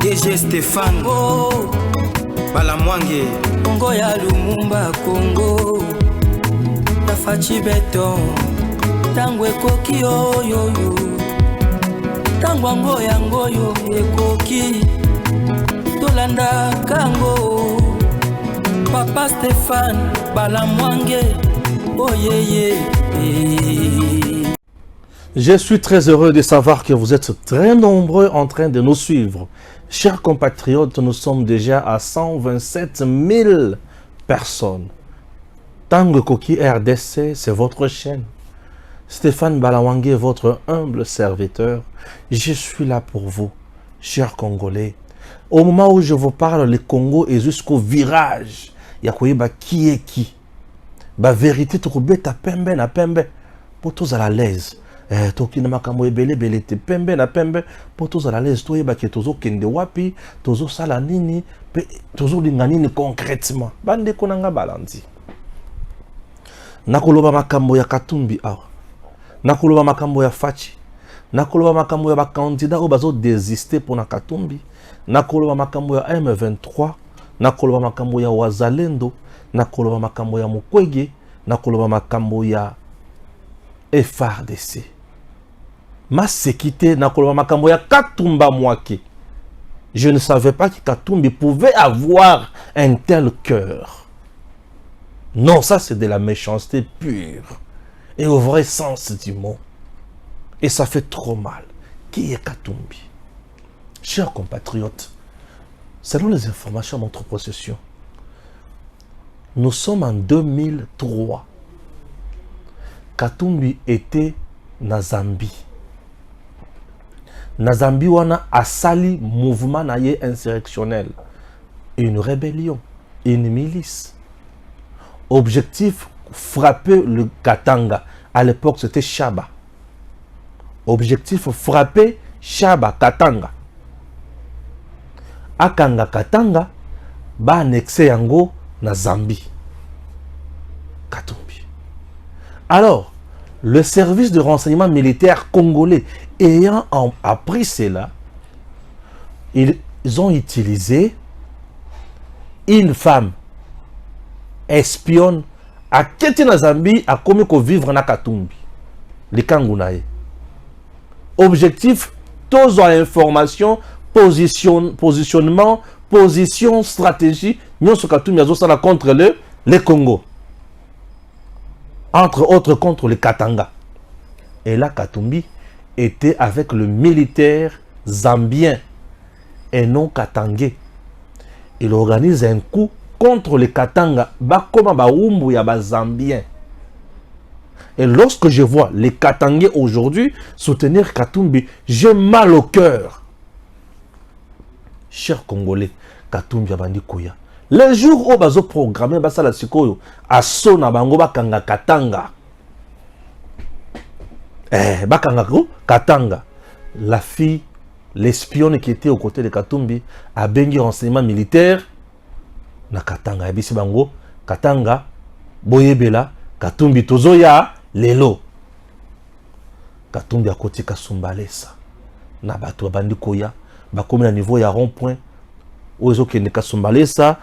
DG Stéphane Balamwange Congo ya Lumumba Congo ya Fachi Beton tango ekoki oyoyo tango yangoyo ekoki tolanda kango Papa Stéphane Balamwange oyeye. Je suis très heureux de savoir que vous êtes très nombreux en train de nous suivre. Chers compatriotes, nous sommes déjà à 127 000 personnes. Tango Koki RDC, c'est votre chaîne. Stéphane Balamwange, votre humble serviteur. Je suis là pour vous, chers Congolais. Au moment où je vous parle, le Congo est jusqu'au virage. Yakoyeba qui est qui. Ba vérité, tu ta pembe na pembe. Pour tous à l'aise. Toki na makambo ebele bele te pembe na pembe pour tous à l'aise to yeba ke tozo kende wapi tozo sala nini pe tozo linga nini concrètement bande konanga balandi nakoloba makambo ya Katumbi awa nakoloba makambo ya Fachi nakoloba makambo ya ba candidat o bazo désister pour na Katumbi nakoloba makambo ya M23 nakoloba makambo ya Wazalendo nakoloba makambo ya Mukwege nakoloba makambo ya FARDC. Ma séquité n'a pas makambo ya Katumba Mwake. Je ne savais pas que Katumbi pouvait avoir un tel cœur. Non, ça c'est de la méchanceté pure et au vrai sens du mot. Et ça fait trop mal. Qui est Katumbi? Chers compatriotes, selon les informations de notre possession, nous sommes en 2003. Katumbi était na Zambie. Na Zambie wana asali mouvement naye insurrectionnel, une rébellion, une milice. Objectif frapper le Katanga. À l'époque c'était Shaba. Objectif frapper Shaba Katanga. Akanga Katanga ba annexé yango na Zambie. Katumbi. Alors, le service de renseignement militaire congolais ayant appris cela, ils ont utilisé une femme espionne à Ketina Zambie à commis qu'on vivre na Katumbi. Les Kangunaye. Objectif, tous en information, positionnement, position, stratégie, nous sommes Katumbi à contre le Congo. Entre autres contre les Katanga. Et là, Katumbi était avec le militaire zambien et non katangais. Il organise un coup contre les Katanga. Et lorsque je vois les Katangais aujourd'hui soutenir Katumbi, j'ai mal au cœur. Chers Congolais, Katumbi abandi koya. Les jours où bazo programmé basala sikoyo asona bango bakanga Katanga. Bakanga Katanga. La fille, l'espionne qui était aux côtés de Katumbi a bengi renseignement militaire na Katanga. Ebisi bango Katanga boyebela Katumbi tozoya lelo. Katumbi akoti kasumbalesa. Na bato bandi koya bakomi na niveau ya rond-point ozo kende kasumbalesa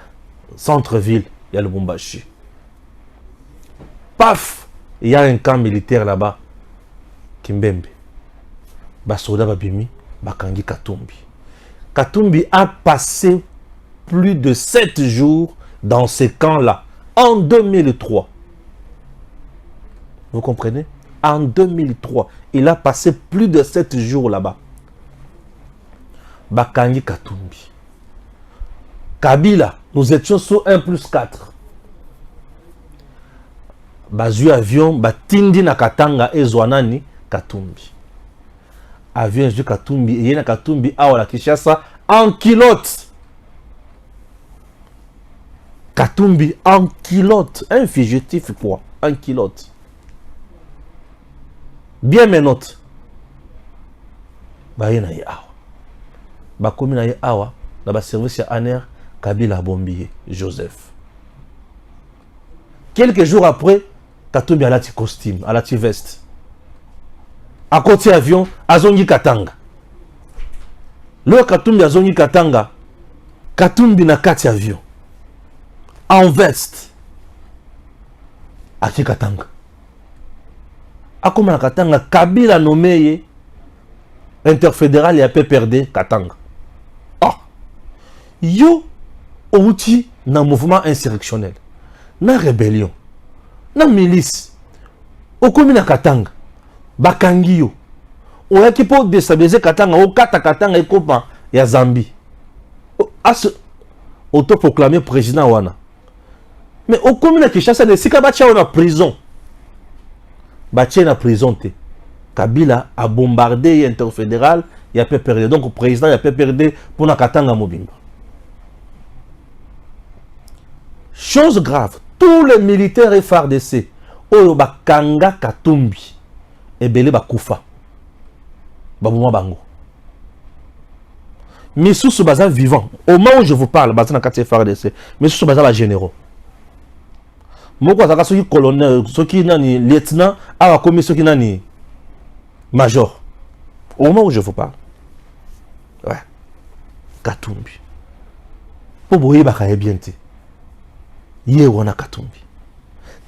centre-ville, il y a le Lubumbashi. Paf, il y a un camp militaire là-bas. Kimbembe. Basoda babimi, bakangi Katumbi. Katumbi a passé plus de 7 jours dans ces camps-là. En 2003. Vous comprenez? En 2003. Il a passé plus de 7 jours là-bas. Bakangi Katumbi. Kabila, nous étions sur 1+4. Bazu avion, batindi na Katanga et Zwanani, Katumbi. Avion de Katumbi, et na Katumbi, la Kishasa, en kilote. Katumbi en kilote. Un fugitif quoi? En kilote. Bien mes notes. Bayena ye awa. Bakomi na ye awa, na ba service ya ANER, Kabila Bombier, Joseph. Quelques jours après, Katumbi a la costume, a la veste. À côté avion, Azongi Katanga. Le Katumbi azongi Katanga. Katumbi na kati avion. En veste. Aki Katanga. Akoma na Katanga, Kabila nommé interfédéral et a perdu Katanga. Ah. Yo outi na mouvement insurrectionnel. Na rébellion. Na milice. Okomi na Katanga. Bakangi yo. Oyaki po déstabiliser Katanga, okata Katanga ekopa ya Zambie. Autoproclamé président wana. Mais okomi na Kinshasa ne sika batia na prison. Batia na prison te. Kabila a bombardé interfédéral, il a perdu. Donc le président il a perdu pour na Katanga Mobimba. Chose grave, tous les militaires FARDC, oyo bakanga Katumbi, ebele bakufa. Babuma bango. Misusu baza vivant. Au moment où je vous parle, baza na kati FARDC, misusu baza ba généraux. Moko azaka soki colonel, soki nani lieutenant, awa komi soki nani major. Au moment où je vous parle. Ouais. Katumbi. Po boye bakaye bien te. Ye wana Katumbi.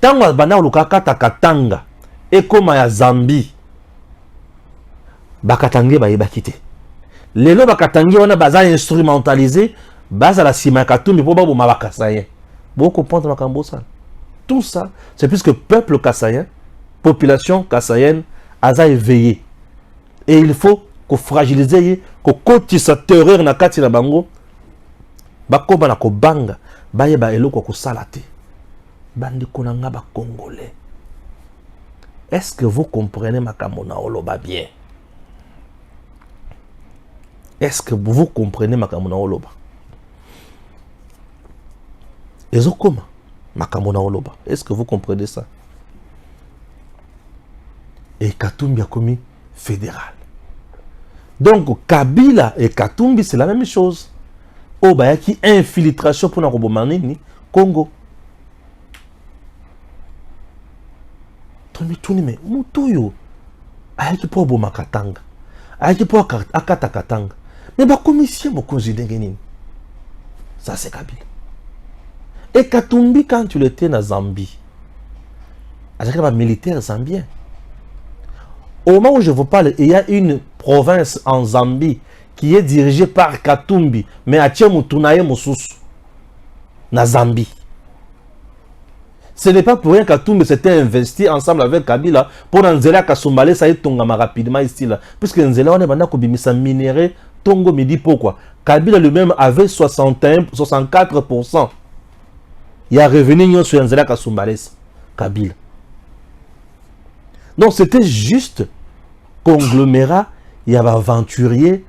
Tango bana oluka kata Katanga ekoma ya Zambie. Bakatange baye bakite. Lelo bakatange wana baza instrumentalisé, baza la sima Katumbi po babo mabakasayen. Bo comprendre makambo ça. Tout ça, c'est puisque peuple kassayen, population kassayenne, a éveillé. Et il faut qu'on fragilise, qu'on continue sa terreur na kati na bango. Bakoba na ko banga, baye ba elo ko salate. Bandi konanga ba congolais. Est-ce que vous comprenez makamona oloba bien? Est-ce que vous comprenez makamona oloba? Ezo koma makamona oloba. Est-ce que vous comprenez ça? Et Katumbi a commis fédéral. Donc Kabila et Katumbi c'est la même chose. Oh bah qui infiltration pour na Robomanini Congo. Tomi tuni me mutuyo. Ayaki po boma Katanga. Ayaki po akata Katanga. Mais ba commission beaucoup zidengeni. Ça c'est Kabila. Et Katumbi quand tu l'étais na Zambie. Avec les militaires zambiens. Au moment où je vous parle, il y a une province en Zambie qui est dirigée par Katumbi, mais à Tchemutunaye Moussus, na Zambie. Ce n'est pas pour rien que Katumbi s'était investi ensemble avec Kabila pour Nzela Kasumbalé, ça y est tongama rapidement ici là. Puisque Nzela on est maintenant kobimisa minéré, Tongo midi pourquoi. Kabila lui-même avait 64%. Il y a revenu sur Nzela Kasumbalé, Kabila. Donc c'était juste conglomérat, il y avait aventurier,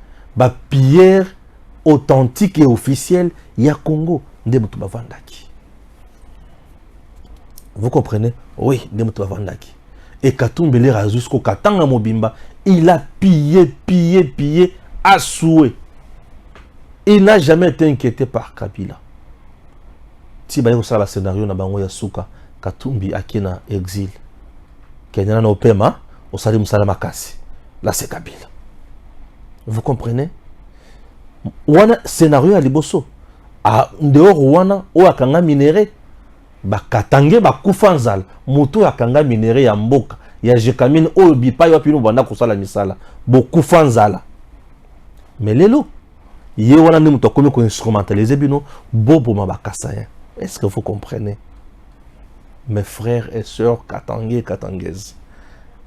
pierre authentique et officielle, il y a Congo, vous comprenez? Oui, et Katumbi les jusqu'au Katanga Mobimba, il a pillé, à souhait. Il n'a jamais été inquiété par Kabila. Si vous avez le scénario, Katumbi a na exil. Kenyana na opema, osali musala makasi. Là c'est Kabila. Vous comprenez? Wana scénario à liboso. A dehors wana o akanga minéré. Ba katange ba kufanzal. Mutu akanga minéré ya mboka. Ya jekamine o bipa yo pinu banda kusala misala. Bo kufanzala. Mais lelo. Ye wana ni mutu akomi ko instrumentaliser bino bobo mabakasaya. Est-ce que vous comprenez? Mes frères et sœurs katangais et katangaises,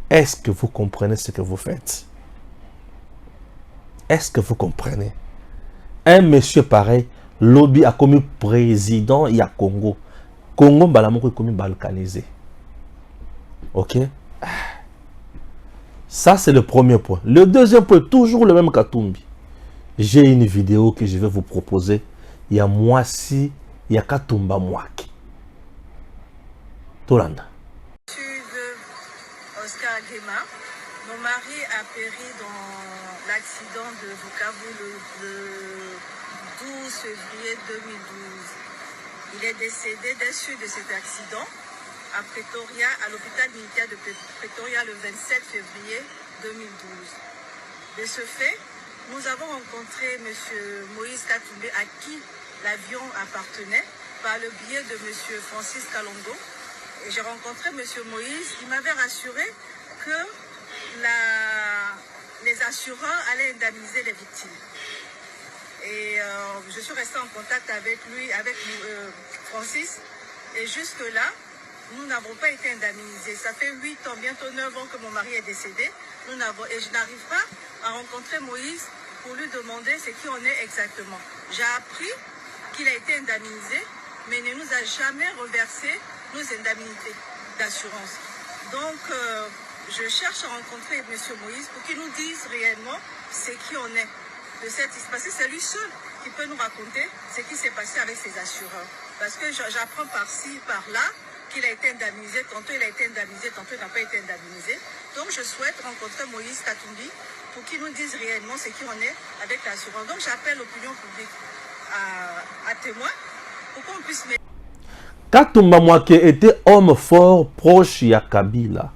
est-ce que vous comprenez ce que vous faites? Est-ce que vous comprenez? Un monsieur pareil, lobby a commis président, il y a Congo. Congo, balamoko est commis balkanisé. Ok? Ça, c'est le premier point. Le deuxième point, toujours le même Katumbi. J'ai une vidéo que je vais vous proposer. Il y a Mwasi, il y a Katumba Mwaki. Tolanda. Je suis Oscar Guéma. Mon mari a péri dans l'accident de Bukavu le 12 février 2012. Il est décédé des suites de cet accident à Pretoria, à l'hôpital militaire de Pretoria le 27 février 2012. De ce fait, nous avons rencontré M. Moïse Katumbi, à qui l'avion appartenait, par le biais de M. Francis Kalongo. Et j'ai rencontré M. Moïse, il m'avait rassuré que les assureurs allaient indemniser les victimes. Et je suis restée en contact avec lui, avec Francis, et jusque-là, nous n'avons pas été indemnisés. Ça fait 8 ans, bientôt 9 ans que mon mari est décédé. Et je n'arrive pas à rencontrer Moïse pour lui demander ce qui en est exactement. J'ai appris qu'il a été indemnisé, mais ne nous a jamais reversé nos indemnités d'assurance. Donc, je cherche à rencontrer M. Moïse pour qu'il nous dise réellement ce qui en est de cette histoire. Parce que c'est lui seul qui peut nous raconter ce qui s'est passé avec ses assureurs. Parce que j'apprends par-ci, par-là, qu'il a été indemnisé, tantôt il a été indemnisé, tantôt il n'a pas été indemnisé. Donc je souhaite rencontrer Moïse Katumbi pour qu'il nous dise réellement ce qui en est avec l'assurance. Donc j'appelle l'opinion publique à témoin pour qu'on puisse... Katumba Mwake était homme fort proche ya Kabila.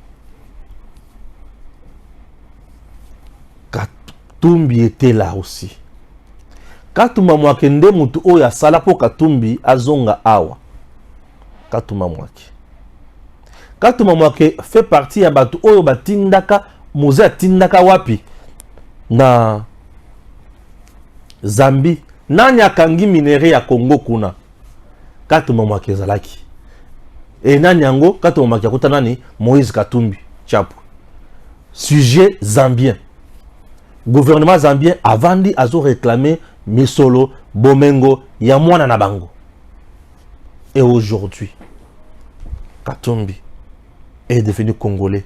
Katumbi était là aussi. Katumba Mwake nde mutu oya sala po Katumbi azonga awa. Katumba Mwake. Katumba Mwake fait partie ya batu oyo batindaka muze atindaka wapi na Zambie. Nani akangi minere ya Congo kuna? Katumba Mwake zalaki. E nani yango? Katumba Mwake akuta nani? Moïse Katumbi chapo. Sujet zambien. Gouvernement zambien avandi azo réclamer Misolo, Bomengo, Yamwana na bango. Et aujourd'hui, Katumbi est devenu Congolais,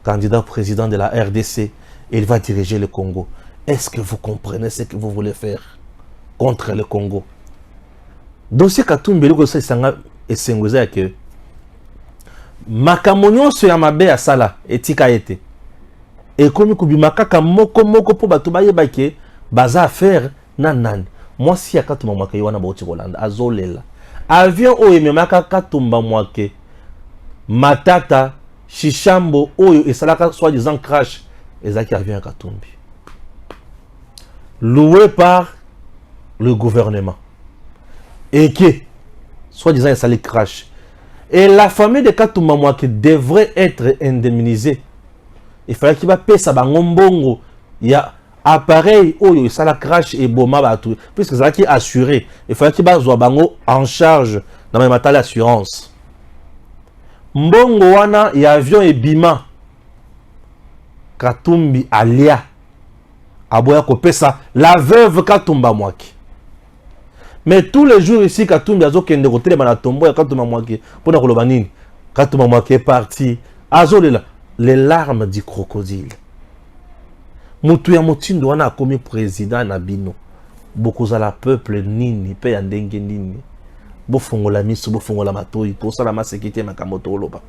candidat président de la RDC, et il va diriger le Congo. Est-ce que vous comprenez ce que vous voulez faire contre le Congo? Dossier Katumbi, et c'est que Makamonyon sur Yamabe à Sala et Tika été. Et comme Kubimaka moko moko po batubaye bake, baza faire nan. Moi si ya Katumba Mwake wana bauti Rolanda, azolela. Avion o ememaka Katumba Mwake, Matata, Shishambo, oyo esalaka soi-disant crash, ezaki avion ya Katumbi. Loué par le gouvernement. Et qui, soi-disant, esali crash. Et la famille de Katumba Mwake devrait être indemnisée. Il fallait qu'il va payer sa bangombongo. Il y a appareil oyo esala crash et boma batu. Puisque c'est là qui est assuré. Il fallait qu'il va bango en charge dans ma matale assurance. Mbongo wana y avion et bima. Katumbi alia. Aboya kopesa la veuve Katumba Mwake. Mais tous les jours ici Katumbi azo kende kotelema bana tombo ya Katumba Mwake pona koloba nini? Katumba Mwake est parti. Azo les larmes du crocodile. Mutu ya motindo wana akomi président na bino. Bokozala peuple nini pe ya ndenge nini. Bofongola miso, bofongola matoi, kosala masekite makamoto oloba.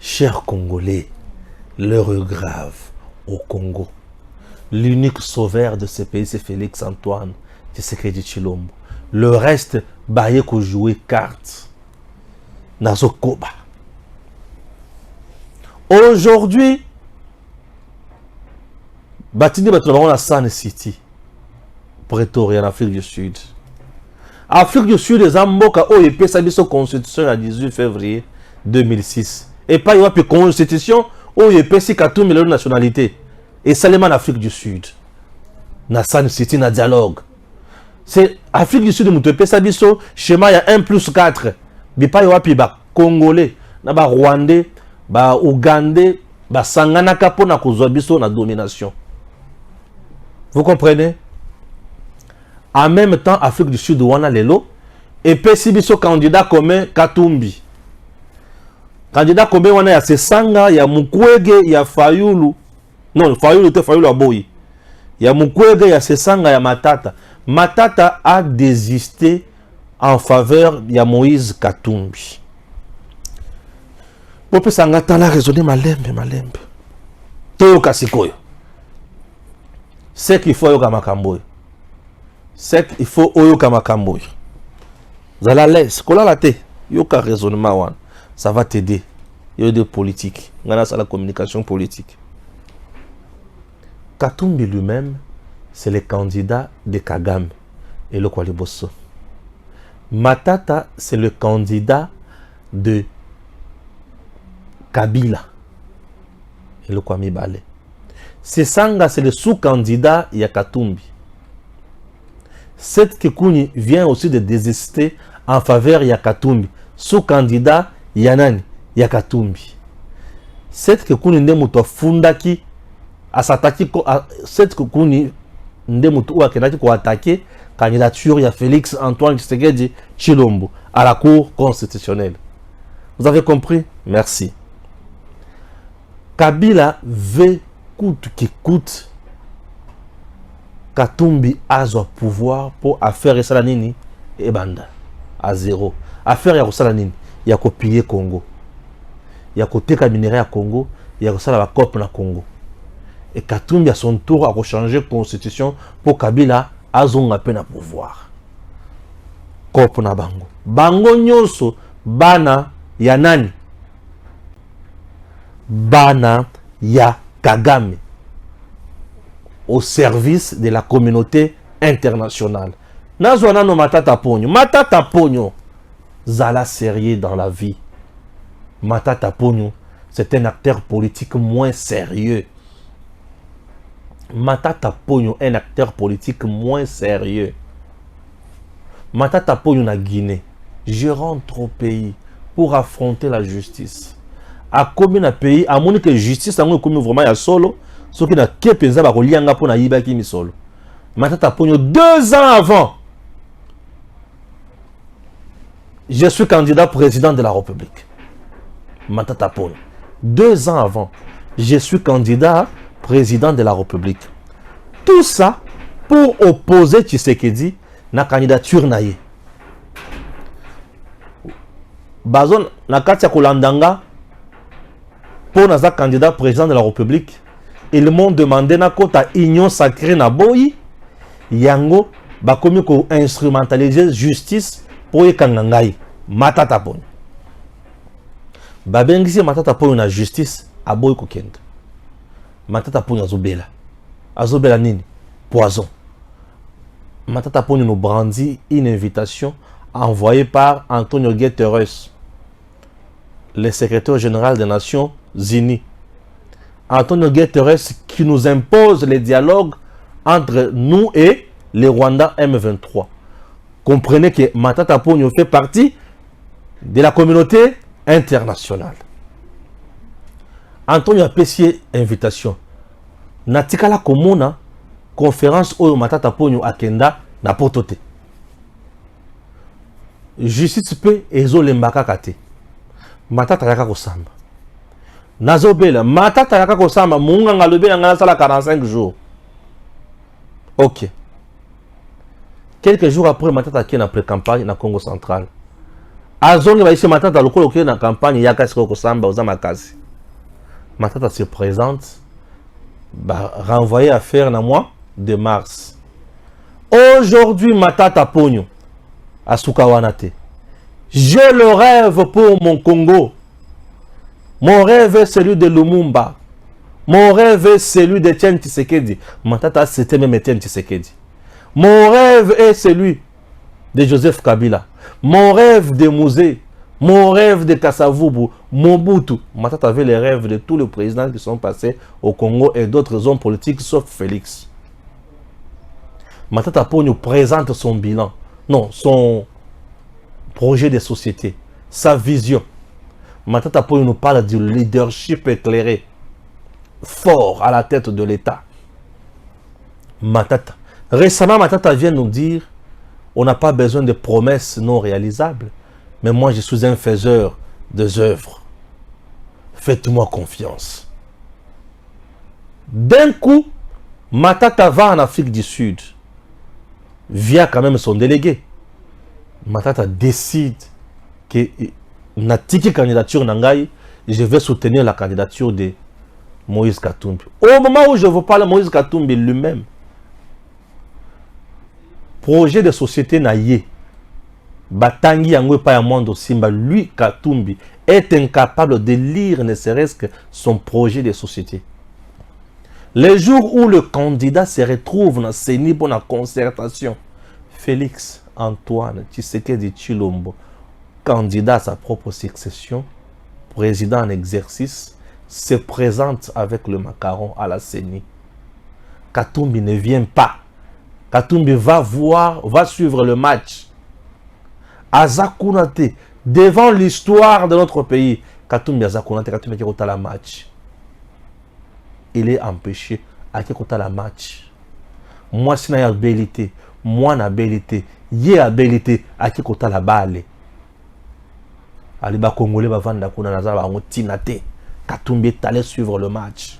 Chers Congolais, l'heure est grave au Congo. L'unique sauveur de ce pays, c'est Félix Antoine Tshisekedi Tshilombo. Le reste, baye ko jouer carte. Nazo koba. Aujourd'hui, Batini Batounabaron à San City, Pretoria, en Afrique du Sud. Afrique du Sud, les Amboka, oh, ils pèsent sa constitution le 18 février 2006. Et pas, il y a une constitution, oh, ils pèsent si 14 millions de nationalités. Et seulement en Afrique du Sud. Na San City, na dialogue. C'est Afrique du Sud, nous te pèsent biso, schéma, il y a 1+4. Mais pas, il y a un Congolais, na ba Rwandais, ba Ougandais, ba Sanganaka po na kozwa biso na domination. Vous comprenez? En même temps, Afrique du Sud, wana lelo, et pesi biso candidat commun Katumbi. Candidat commun wana ya Sesanga, ya Mukwege, ya Fayulu. Non, Fayulu te Fayulu aboyi. Ya Mukwege, ya Sesanga, ya Matata. Matata a désisté en faveur de Moïse Katumbi. Pope Sangata la raisonné malembe. Toyoka sikoyo. C'est qu'il faut yoka makamboy. C'est qu'il faut yoka makamboy. Zala laisse, kola la te, yoka raisonnement wan. Ça va t'aider. Yo de politique. Ngana sa la communication politique. Katumbi lui-même, c'est le candidat de Kagame et le Kwaliboso. Matata, c'est le candidat de Kabila et le Kwame Bale. Sesanga, c'est le sous-candidat Yakatumbi. Cette Kekuni vient aussi de désister en faveur Yakatumbi, sous-candidat Yanani Yakatumbi. Cette Kekuni ndemuto fundaki asataki ko cette Kekuni ndemuto ou akenaki ko attaquer candidature ya Félix Antoine Tshisekedi Tshilombo à la Cour constitutionnelle. Vous avez compris? Merci. Kabila veut coûte que coûte Katumbi a son pouvoir pour affaire et salanini et banda à zéro. Affaire ya salanini, ya copier Congo. Ya koteka minerai à Congo, ya kosala la COP na Congo. Et Katumbi à son tour a changer la constitution pour Kabila a son appel à pouvoir. COP na bango. Bango nyonso bana ya nani? Bana ya Kagame. Au service de la communauté internationale. Nazwana no Matata Ponyo. Matata Ponyo. Zala sérieux dans la vie. Matata Ponyo, c'est un acteur politique moins sérieux. Matata Ponyo, un acteur politique moins sérieux. Matata Ponyo na Guinée. Je rentre au pays pour affronter la justice. A combien de pays, à mon que justice, a comme vraiment ya solo. Ce qui n'a que pensé à Rolianga pour Naïba qui solo. Matata Ponyo, 2 ans avant, je suis candidat président de la République. Matata Ponyo. 2 ans avant, je suis candidat président de la République. Tout ça pour opposer Tshisekedi na candidature naïe. Bazon na katia Kolandanga pour naza candidat président de la République. Ils m'ont demandé na kota union sacrée na boyi yango bakomi ko instrumentaliser justice pour yekangangai Matata Ponyo. Babengisi Matata Ponyo na justice a boyi ko kende. Matata Ponyo azobela. Azobela nini? Poison. Matata Ponyo nous brandit une invitation envoyée par Antonio Guterres, le secrétaire général des Nations Unies. Antonio Guterres qui nous impose les dialogues entre nous et les Rwandais M23. Comprenez que Matata Ponyo fait partie de la communauté internationale. Antonio a payé invitation. Natikala komona conférence oyo Matata Ponyo akenda na potote. Justice pe ezolembaka kate. Matata yaka kosamba. Nazobela, Matata yaka kosamba, munga ngalobela ngana sala 45 jours. Ok. Quelques jours après, Matata qui est en pré-campagne dans Congo central. Azongi va ici Matata lokolo qui est en campagne yaka siko kosamba ozama kazi. Matata se présente, renvoyé à faire na mois de mars. Aujourd'hui, Matata Ponyo à Soukawanate. J'ai le rêve pour mon Congo. Mon rêve est celui de Lumumba. Mon rêve est celui de Etienne Tshisekedi. Matata, c'était même Etienne Tshisekedi. Mon rêve est celui de Joseph Kabila. Mon rêve de Mouzé. Mon rêve de Kassavubu. Mobutu. Matata avait les rêves de tous les présidents qui sont passés au Congo et d'autres hommes politiques sauf Félix. Matata Ponyo présente son bilan. Non, son projet de société. Sa vision. Matata Ponyo nous parle du leadership éclairé, fort à la tête de l'État. Matata. Récemment, Matata vient nous dire, on n'a pas besoin de promesses non réalisables, mais moi je suis un faiseur des œuvres. Faites-moi confiance. D'un coup, Matata va en Afrique du Sud, via quand même son délégué. Matata décide que Natiki candidature Nangaï, je vais soutenir la candidature de Moïse Katumbi. Au moment où je vous parle, Moïse Katumbi lui-même, projet de société naïe, Batangi Yangwe Payamondo Simba, lui Katumbi, est incapable de lire ne serait-ce que son projet de société. Les jours où le candidat se retrouve dans CENI pour la concertation, Félix Antoine Tshisekedi Tshilombo, candidat à sa propre succession, président en exercice, se présente avec le macaron à la CENI. Katumbi ne vient pas. Katumbi va suivre le match. Azakunate, devant l'histoire de notre pays, Katumbi Azakunate, Katumbi qui la match. Il est empêché à qui la match. Moi, si na abilité, moi na abilité, y abilité à qui la balle. Aliba Congolais va vendre kuna nazaba ngotinate. Katumbi est allé suivre le match.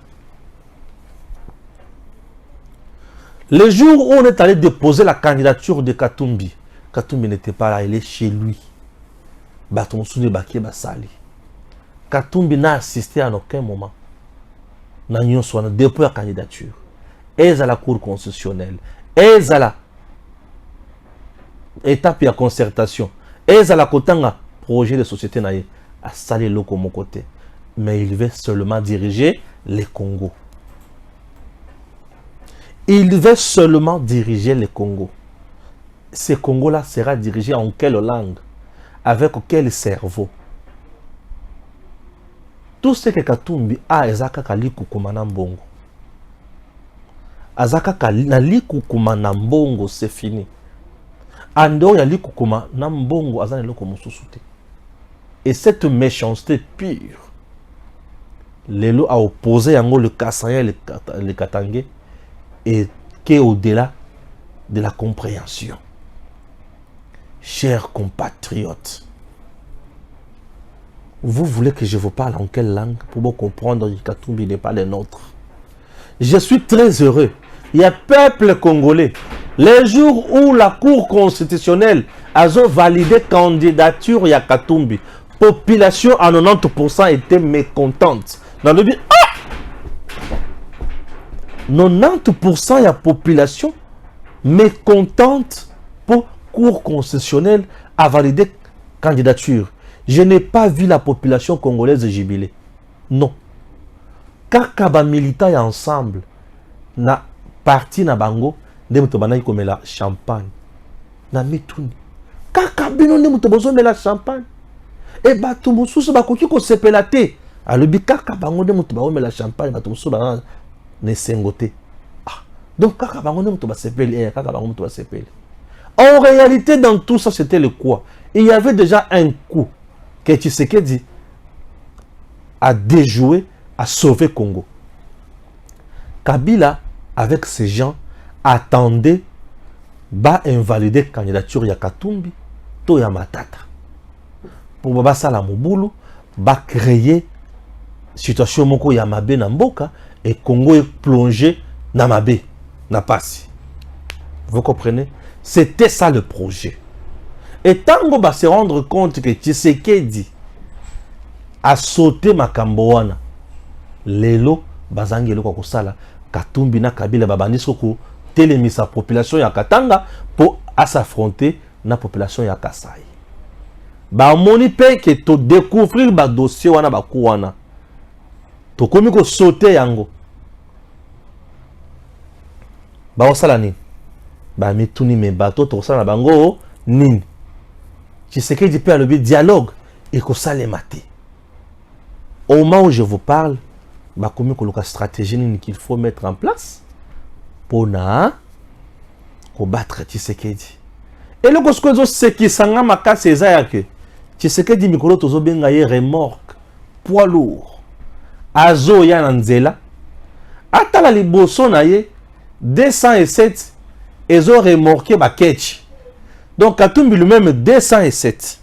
Le jour où on est allé déposer la candidature de Katumbi, Katumbi n'était pas là, il est chez lui. Batonsoune Baké Basali. Katumbi n'a assisté à aucun moment. N'a dépôt la candidature. Et à la Cour constitutionnelle. Et à la étape de concertation. Et à la Kotanga, projet de société naïe, à saler le comme côté. Mais il veut seulement diriger les Congo. Il veut seulement diriger les Congo. Ce Congo-là sera dirigé en quelle langue? Avec quel cerveau? Tout ce que Katumbi a, ezaka kaliku kumana mbongo. Azaka kaliku kumana mbongo, c'est fini. Ando ya liku kumana mbongo, azane loko mususute. Et cette méchanceté pure, Lelo a opposé yango le Kassaïen et le Katangé, et qui est au-delà de la compréhension. Chers compatriotes, vous voulez que je vous parle en quelle langue pour vous comprendre que Katumbi n'est pas le nôtre? Je suis très heureux. Il y a peuple congolais. Les jours où la Cour constitutionnelle a validé candidature à Katumbi, population à 90% était mécontente. Dans le but, 90% de la population mécontente pour Cour constitutionnelle à valider candidature. Je n'ai pas vu la population congolaise jubiler. Non. Kakaba militants ensemble, na parti na bango, de mutobana comme la champagne. Na mituni. Kakabino ne mutobozo me la champagne. Et batumususu bakoki ko sepelate. Alobi kakabango de mutobawo me la champagne, batumususu ba ne sengote. Ah. Donc kakabango de mutoba sepeli, kakabango mutoba sepeli. En réalité, dans tout ça, c'était le quoi? Il y avait déjà un coup que Tshisekedi a déjoué, a sauvé Congo. Kabila, avec ces gens, attendait bah invalider la candidature ya Katumbi, to ya Matata. Pour Baba Sala Mobulu, bah créer situation moko ya mabe na mboka et Congo est plongé na mabe, na pasi. Vous comprenez? C'était ça le projet. Et Tango va se rendre compte que Tshisekedi a sauté Makamboana. Lelo, Bazangelo Kokosala, Katumbi na Kabila Babanisoku, télémis sa population ya Katanga pour s'affronter na population ya Kasai. Ba moni pe que to découvrir ba dossier wana ba kuwana. To komi ko sauter yango. Ba osala nini? Ba mituni me bato to osala bango nini? Tshisekedi peut le dialogue et que ça les maté. Au moment où je vous parle, bah comment que la stratégie qu'il faut mettre en place pour combattre Tshisekedi. Et le cause ce qui s'engage ma casse c'est que Tshisekedi mikolo tozo benga ye remorque poids lourd. Azo ya nzela. Ata la liboso na ye 207 ezo remorqué ba ketch. Donc Katumbi lui-même 207.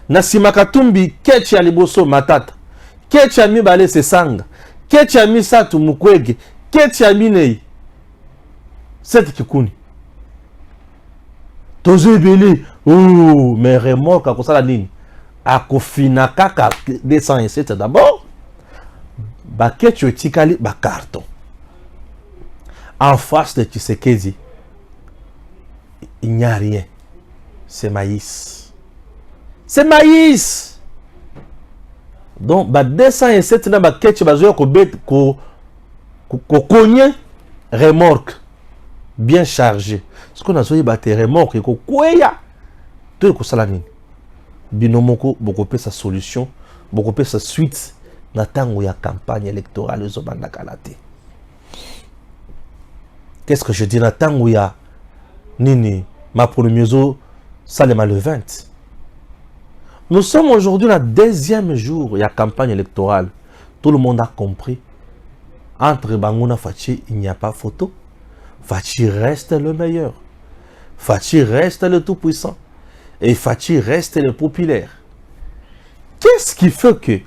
Nasima Katumbi ketch ya liboso Matata. Ketch ya mibale Sesanga. Ketch ya misatu Mukwege. Ketch ya minei. C'est Kikuni. Tozo ebele. Oh, mais remorque à kosala nini? Akofina kaka 207 d'abord. Ba ketch etikali ba carton. En face de Tshisekedi, il n'y a rien. C'est maïs. C'est maïs. Donc, 207 na ba ketch bazoya ko cogné remorque bien chargé. Ce qu'on a dit bah tes remorques et quoi tout ko sala nini binomoko beaucoup pe sa solution beaucoup pe sa suite na tango ya campagne électorale zo banda kalate. Qu'est-ce que je dis na tango ya nini ma première salema le 20. Nous sommes aujourd'hui le 2e jour de la campagne électorale. Tout le monde a compris. Entre Bangouna Fachi, il n'y a pas photo. Fachi reste le meilleur. Fachi reste le tout-puissant. Et Fachi reste le populaire. Qu'est-ce qui fait que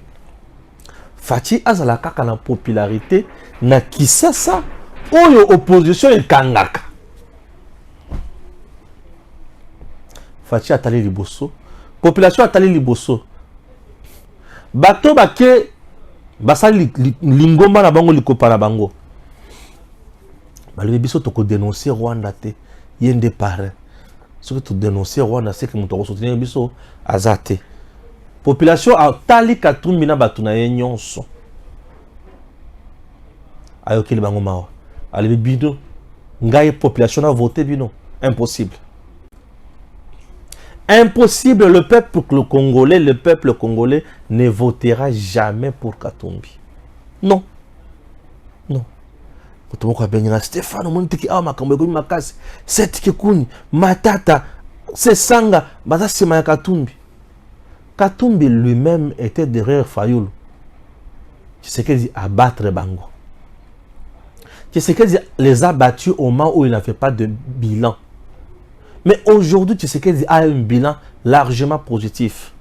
Fachi a la popularité na kisasa ou l'opposition est kangaka? Fachi a talé liboso. Population a talé liboso. Bato bake basali lingomba na bango likopa na bango. Balobi biso toko dénoncer Rwanda te yende pare. Ce que tu dénoncer Rwanda c'est que mutoko soutenir biso azate. Population a tali katumbi na bato na ye nyonso. Ayokeli bango mawa. Alebi bino ngai population a voté bino. Impossible. Impossible, le peuple congolais ne votera jamais pour Katumbi. Non. Non. Stéphane, Matata, c'est Sanga, Katumbi. Katumbi lui-même était derrière Fayoulou. Tu sais qu'il dit abattre Bango. Tu sais qu'il dit les a battus au moment où il n'a fait pas de bilan. Mais aujourd'hui, tu sais qu'il a un bilan largement positif.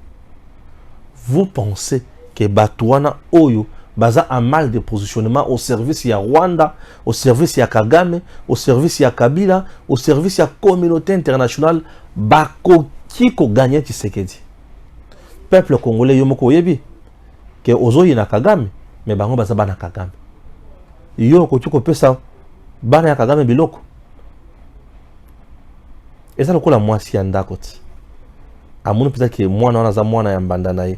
Vous pensez que Batouana Oyo baza un mal de positionnement au service de Rwanda, au service de Kagame, au service de Kabila, au service de la communauté internationale, Bako qui ko gagné Tshisekedi. Peuple congolais yomoko yebi que ozoyi na Kagame, mais bango baza bana Kagame. Yo ko tuko pesa bana ya Kagame biloko. Et ça, le coup, la moitié en d'accord. À mon peut-être que moi, on a un mois à bandanaï.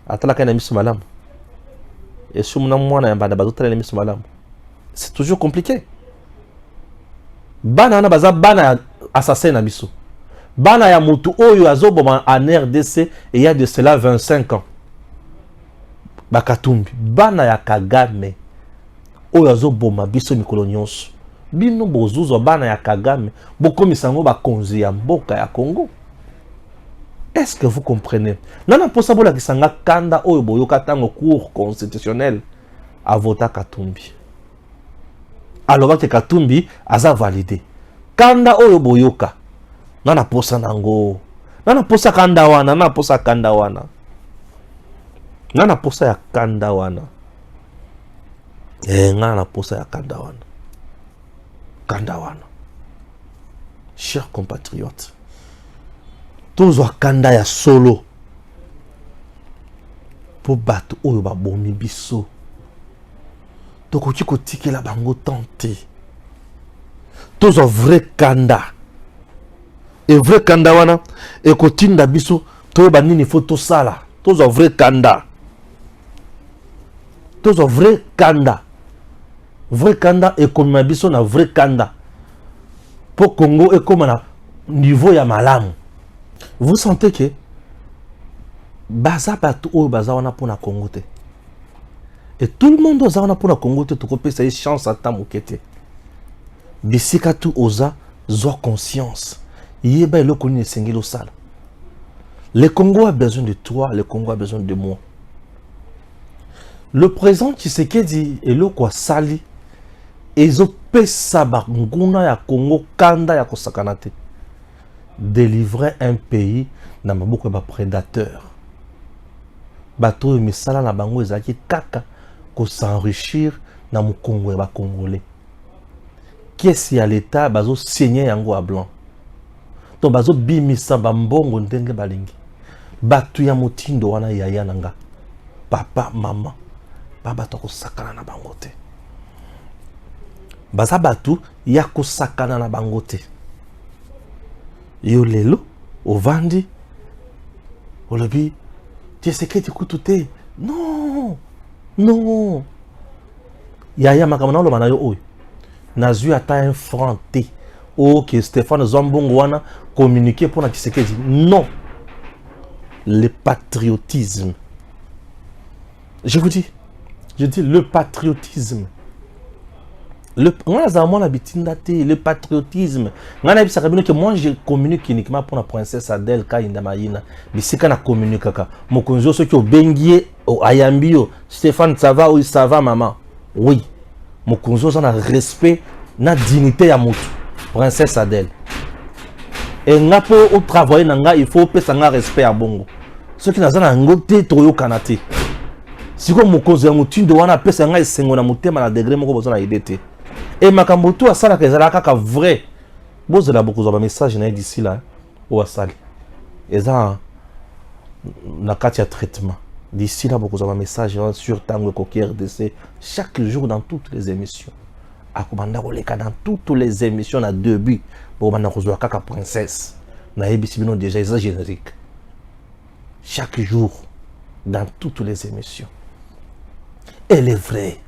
Attends, la canne est malam. Et si on a un mois à bandanaï, c'est toujours compliqué. Bana na baza bana assassin na biso. Bana ya mutu oyo azoboma en RDC et il y a de cela 25 ans. Bakatumbi. Bana ya Kagame oyo azoboma biso mikolo nyonso. Bino bozuzo bana ya Kagame bokomisango bakonzi ya mboka ya Congo. Est-ce que vous comprenez? Nana posa bola kisanga kanda oyo boyoka tango cour constitutionnel a voté Katumbi. Alors que Katumbi aza validé. Kanda oyo boyoka. Nana posa nango. Nana posa kanda wana, nana posa kanda wana. Nana posa ya kanda wana. Nana posa ya kanda wana. Kandawana. Chers compatriotes, tous les kanda ya solo pour battre oyo ba bomi biso. Tokoki ko tikela bango tenter. Tous les vrai kanda. Et vrai kanda wana e ko tinda biso to ba nini photo sala. Tous les vrai kanda. Tous les vrai kanda. Vrai Kanda et comme Mabiso na vrai Kanda. Pour Congo et comme na niveau ya malamu. Vous sentez que baza patu o baza wana pour na Congo te. Et tout le monde oza wana pour na Congo te to kopé ça chance à tamokete. Bisika tu oza zo conscience. Yeba le koni sengelo sala. Le Congo a besoin de toi, le Congo a besoin de moi. Le président Tshisekedi et le quoi sali ezo pesa banguna ya Congo kanda ya kosakanate. Délivrer un pays na maboko ba prédateur. Bato misala na bango ezaki kaka ko s'enrichir na mukongo ya ba congolais. Qu'est-ce ya l'état bazo signer yango à blanc. To bazo bimisa bambongo ndenge balingi. Bato ya motindo wana yaya nanga. Papa, maman. Baba to ko sakana na bango te. Baza batu ya ko sakana na bango te. Yo lelo ovandi olobi Tshisekedi kutu te. Non. Non. Yaya makamana lo manayo oyo. Nazu ata un franc T. Ok, Stéphane Zambongo wana communiquer pour na Tshisekedi. Non. Le patriotisme. Je vous dis le patriotisme. Le patriotisme. Moi, je communique uniquement pour la princesse Adèle Kainda Maïna. Mais c'est quand on communique. Mokonzo, ceux qui ont bengié, Ayambio, Stéphane, ça va, oui, ça va, maman. Oui. Mokonzo, on a respect, na dignité à moto. Princesse Adèle. Et on peut travailler, il faut payer un respect à Bongo. Ceux qui n'ont pas un côté, Toyo Kanate. Si vous avez un côté, vous avez un côté, vous avez un degré, vous avez un degré. Et makamboto a sala kezala kaka vrai. Bozela beaucoup de messages na d'ici là ou à sali. Eza na katia traitement. D'ici là beaucoup de messages sur Tango Koki RDC chaque jour dans toutes les émissions. Akomanda koleka dans toutes les émissions na début pour bana kozwa kaka princesse. Na ebisi bino déjà eza générique. Chaque jour dans toutes les émissions. Elle est vraie.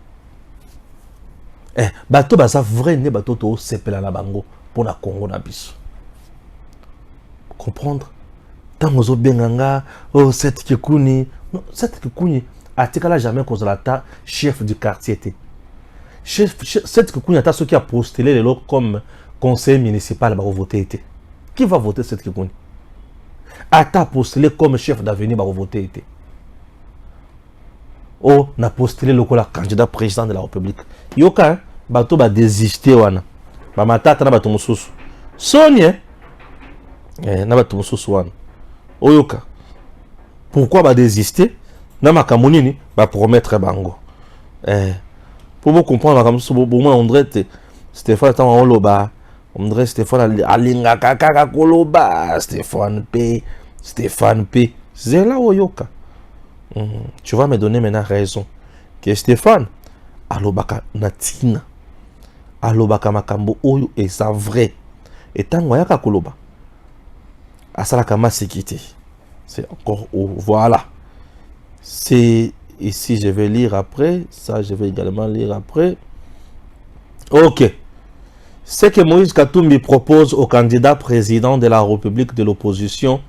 Bato baza vrai ne bato to sepela na bango pour na Congo na biso. Comprendre? Tant ozo benganga oh cette kikuni, non cette kikuni atikala jamais kozala ta chef du quartier té. Chef cette kikuni ata ceux qui a postulé les lots comme conseiller municipal ba voter été. Qui va voter cette kikuni? Ata postulé comme chef d'avenir ba voter été. Oh, na postulé le candidat président de la République. Yoka, bato ba désister wana. Ba matata na bato mususu. Sonia. Na bato mususu wana. Oyoka. Pourquoi ba désister? Na makamoni ni ba promettre bango. Pour vous comprendre makamso bo moi André Stéphane ta oloba. André Stéphane alinga kaka koloba. Stéphane P. C'est là oyoka. Tu vas me donner maintenant raison que Stéphane alobaka natina alobaka makambo oyo eza vrai et tango yaka koloba asalaka masikité. C'est encore voilà. C'est ici je vais lire après, ça je vais également lire après. OK. Ce que Moïse Katumbi propose au candidat président de la République de l'opposition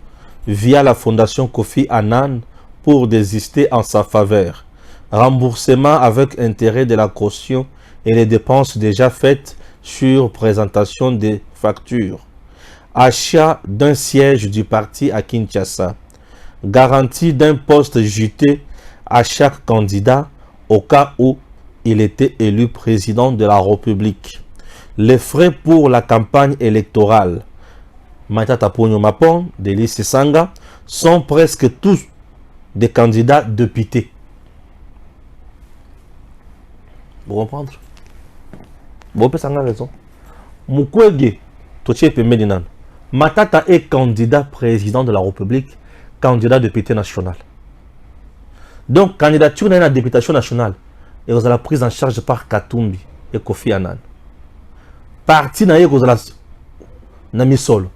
via la fondation Kofi Annan pour désister en sa faveur. Remboursement avec intérêt de la caution et les dépenses déjà faites sur présentation des factures. Achat d'un siège du parti à Kinshasa. Garantie d'un poste juté à chaque candidat au cas où il était élu président de la République. Les frais pour la campagne électorale. Matata Ponyo Mapon, Delis Sanga, sont presque tous des candidats députés. Vous comprenez? Vous avez raison. Mukwege, Toche Pemedinan, Matata est candidat président de la République, candidat député national. Donc, candidature dans la députation nationale, et vous avez prise en charge par Katumbi et Kofi Annan. Parti na vous avez na misolo.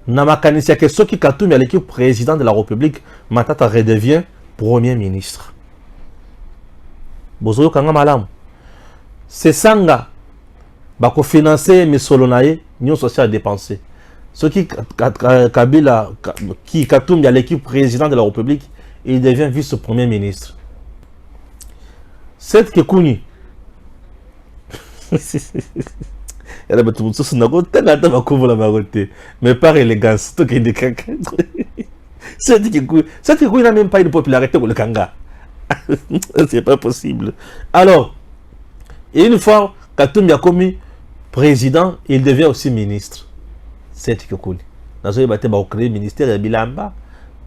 Na makanisia que ceux qui Katumbi à l'équipe président de la République, Matata redevient premier ministre. Bozoyo kanga malam. C'est sanga bako financer misolo nae, nyon social dépenser. Ceux qui Kabila qui Katumbi à l'équipe président de la République, il devient vice-premier ministre. Cette Kekuni. Mais par élégance, cette Kekuni n'a même pas une popularité pour le Kanga. C'est pas possible. Alors, une fois Katumbi a commis président, il devient aussi ministre. Cette Kekuni. Dans ce débat, on crée le ministère de Bilamba.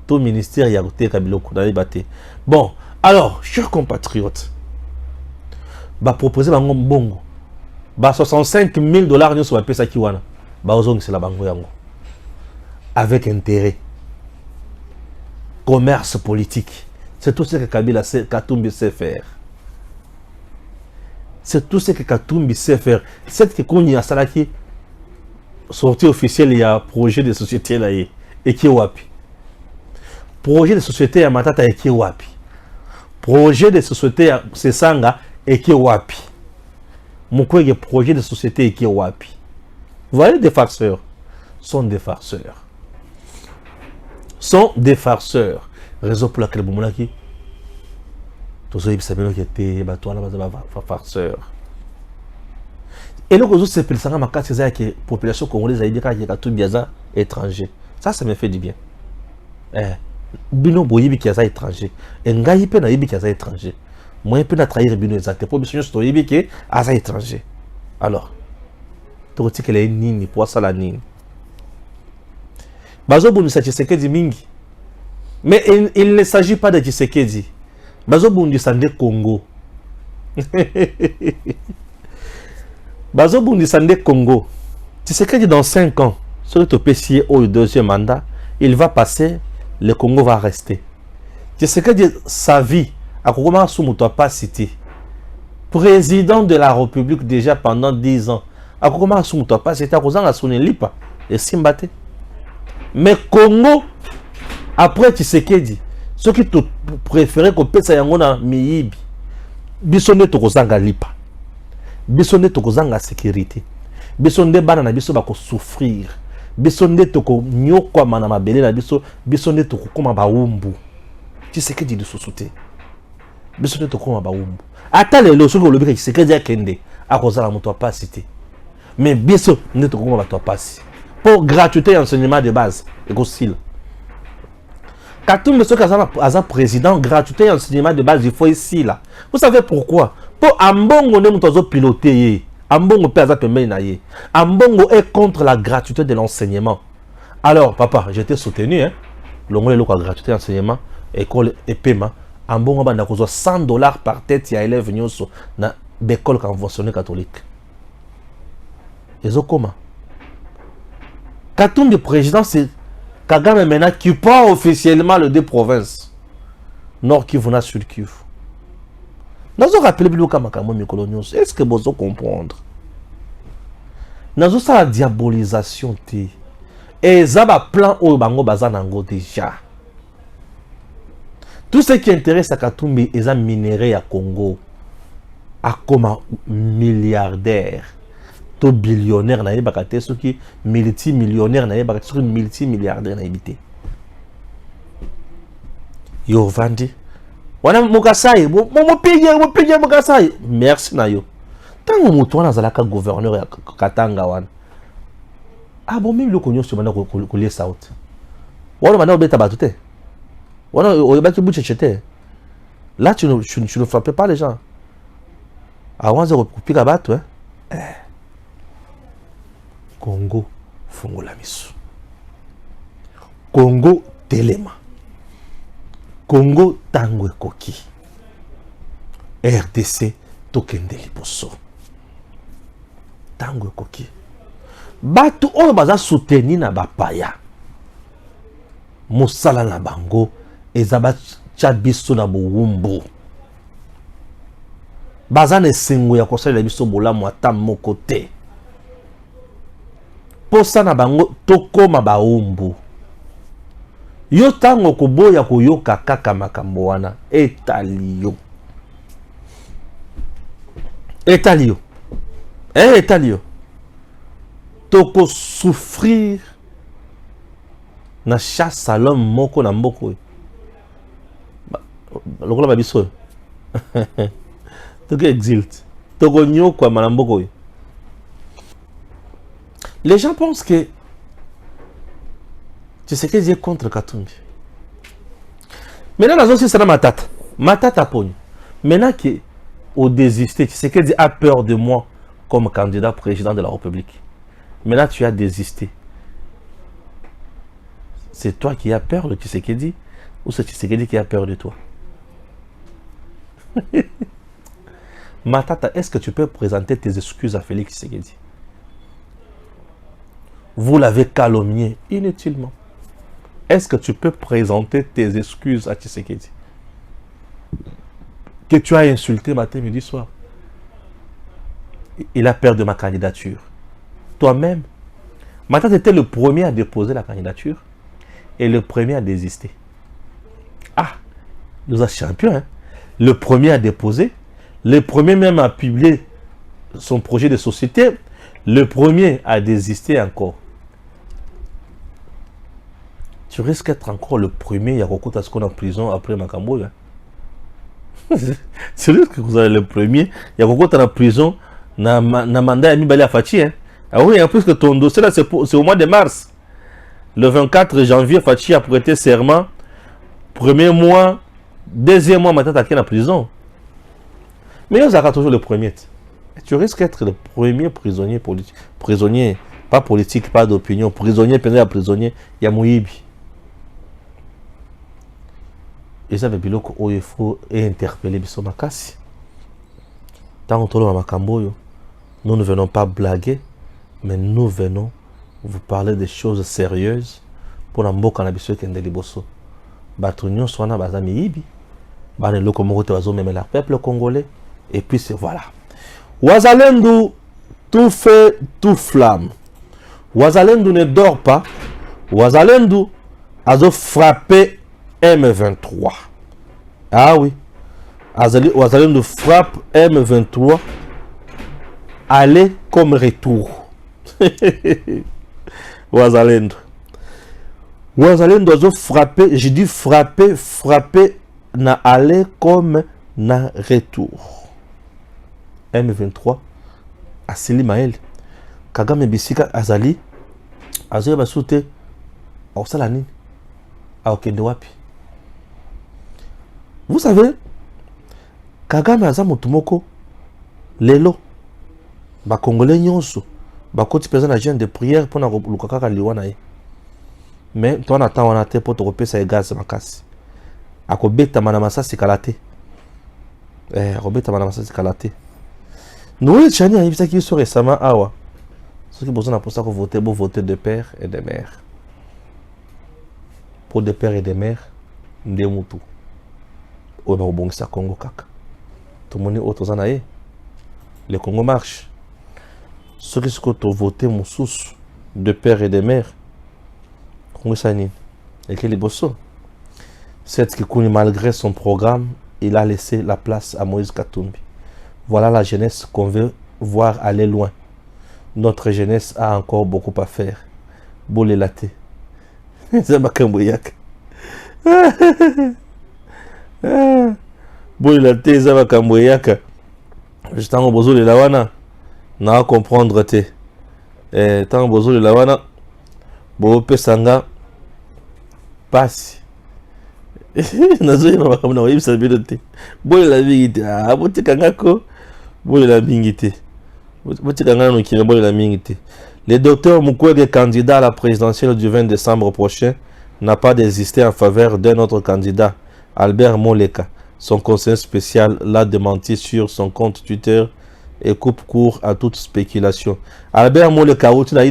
Tout ministère y a côté Kabiloko dans les bâtés. Bon, alors, chers compatriotes, bah proposer bango bongo, bah 65 000 $ nous sur la pesa kiwana, bah ozong c'est la bango yango, avec intérêt, commerce politique, c'est tout ce que Kabila Katumbi sait faire. C'est tout ce que Katumbi sait faire. Cette que Kouni a salaki sortie officielle, il y a projet de société là et qui est wapi. Projet de société à Matata et qui wapi. Projet de société à Sesanga et qui wapi. Mon projet de société qui est wapi. Vous voyez, des farceurs sont des farceurs. Sont des farceurs. Raison pour laquelle vous m'avez dit, tous ceux qui savent qui étaient farceurs. Et le réseau c'est que la population congolaise a dit qu'il y a tout bien étranger. Ça me fait du bien. Bino boyibi qui est étranger. Et ngai pe na yibi qui est étranger. Moi pe na trahir bino exacte. Pour mission sto yibi qui est étranger. Alors, tu dis que les nini pour ça la nini. Bazo Bundisa Tshisekedi mingi. Mais il ne s'agit pas de Tshisekedi. Bazo Bundisa de Congo. Bazo Bundisa de Congo. Tshisekedi dans 5 ans, sur le PCA au deuxième mandat, il va passer, le Congo va rester. Tshisekedi, sa vie, à comment Soumouto pas cité. Président de la République déjà pendant 10 ans. À comment Soumouto pas cité, à cause de son lipa et Simbate. Mais Congo, après Tshisekedi, ceux qui te préfèrent qu'on pèse yango na miyibi, bisonne to kozanga lipa. Bisonne to kozanga sécurité. Bisonne bana na biso bako souffrir. Bisonne to ko nyokwa mana mabele na biso, bisonne to ko koma baumbu. Tshisekedi de sosouté. Bisonne to koma baumbu. Ata lelo soki olobika Tshisekedi akende, akozala moto pas cité. Mais biso ne to koma bato pas. Pour gratuité enseignement de base, et aussi. Quand on est président, gratuité enseignement de base, il faut ici là. Vous savez pourquoi? Pour Ambongo ne moutozo piloter. Ambongo peut avoir pembe. Ambongo est contre la gratuité de l'enseignement. Alors, papa, j'étais soutenu, hein. L'ongole est gratuité d'enseignement, école et paiement. Ambongo banda kozo $100 par tête ya élève nyoso na l'école conventionnelle catholique. Et comment? Quand le président, c'est Kagame maintenant qui prend officiellement le 2 provinces. Nord Kivu, na Sud Kivu. Nous avons rappelé est-ce que vous allez comprendre? Nous avons la diabolisation. Et ça va plan au bango bazanango déjà. Tout ce qui intéresse à Katumbi est un minerai à Congo. À comme milliardaire. To billionnaire na yebakate ceux qui multimillionnaire na yebakate ceux qui multimilliardaire na yebité. Yo vandi. Wana mukasai, mo pige mukasai. Merci na yo. Tango mutu wana zalaka gouverneur ya Katanga wana. Ah bon même le konyo sur bana ko lier south. Wana bana obeta batute. Wana oyebaki buchechete. Là tu ne frappes pas les gens. Avant de couper la batte, Congo fungola misu. Congo telema. Congo tangwe koki. RDC tokende liboso. Tangwe koki. Batu oyo baza souteni na bapaya. Mosala na bango ezaba chabiso na bowumbu. Baza na esengo ya kosala biso bolamu ata moko te. Posa na bango tokoma baumbu. Yo tango koboya koyoka kaka makambo wana etalio. Etalio. Etalio. Toko souffrir na chasse à l'homme moko na mboko. Lokola babiso. Toko exilte. Toko nyoko na mboko. Les gens pensent que tu sais que j'ai contre Katumbi. Maintenant, la c'est Matata. Matata pogne. Maintenant que au désisté, tu sais que a peur de moi comme candidat président de la République. Maintenant, tu as désisté. C'est toi qui as peur de Tshisekedi ou c'est Tshisekedi qui a peur de toi? Matata, est-ce que tu peux présenter tes excuses à Félix Tshisekedi? Vous l'avez calomnié inutilement. Est-ce que tu peux présenter tes excuses à Tshisekedi? Que tu as insulté matin, midi, soir. Il a peur de ma candidature. Toi-même, Matin, tu étais le premier à déposer la candidature et le premier à désister. Ah, nous sommes champions. Hein? Le premier à déposer, le premier même à publier son projet de société, le premier à désister encore. Tu risques d'être encore le premier à Rokota ce qu'on est en prison après Makambo. C'est vrai que vous avez le premier. Il y a Rokota en prison. Na mandat à Mibali Fachi. Ah oui, en plus que ton dossier là, c'est au mois de mars. Le 24 janvier, Fachi a prêté serment. Premier mois, deuxième mois, maintenant, t'as en prison. Mais on aura toujours le premier. Tu risques d'être le premier prisonnier politique. Prisonnier, pas politique, pas d'opinion. Prisonnier, prisonnier, il y a Mouibi. Et ça, il faut interpeller Bisso Makassi. Tant que nous ne venons pas blaguer, mais nous venons vous parler des choses sérieuses pour l'ambo cannabis qui est liboso. Batunion soit na bazami ibi. Bane lokomote wazo même la peuple congolais. Et puis c'est voilà. Wazalendo tout fait tout flamme. Wazalendo ne dort pas. Wazalendo a frappé M23. Ah oui. Wazalendo frappe M23. Aller comme retour. Wazalendo. Wazalendo a frappé. J'ai dit frapper, frapper. Na aller comme na retour. M23. Asili Maël. Kagame Bisika Azali. Azali Basute. Osalani. Aokende wapi. Vous savez, Kagame Azamutumoko, Lelo, ba Congolais nyonso, ba koti présent à jeune de prière pour na lukaka liwana ye. Mais toi n'attends on a te pour te repérer ça gaz makasi. Akobeta manamasa sikalate. Robeta manamasa sikalate. Nous chani a invité qui sont récemment awa. Ceux qui besoin pour ça qu'on voter pour voter de père et de mère. Pour des pères et des mères, ndemutu. Ou ba obongisa Congo kaka. Tout le monde est autour de le Congo marche. Ceux qui sont votés mon sous de père et de mère, Congo Sani, et que les bosso. C'est que malgré son programme, il a laissé la place à Moïse Katumbi. Voilà la jeunesse qu'on veut voir aller loin. Notre jeunesse a encore beaucoup à faire. Bolé laté. C'est ma camboyak. Bolé laté, c'est ma camboyak. Je t'en ai besoin de la wana. Na comprendre te. T'en ai besoin de la wana. Bo pesanga. Passe. Nazoye na makamuna wa ibisa bidote. Bolé la bingite. Ah, bote kangako. Bolé la bingite. Bote kangana no kire bolé la bingite. Le docteur Mukwege, candidat à la présidentielle du 20 décembre prochain, n'a pas désisté en faveur d'un autre candidat, Albert Moleka. Son conseiller spécial l'a démenti sur son compte Twitter et coupe court à toute spéculation. Albert Moleka, où tu as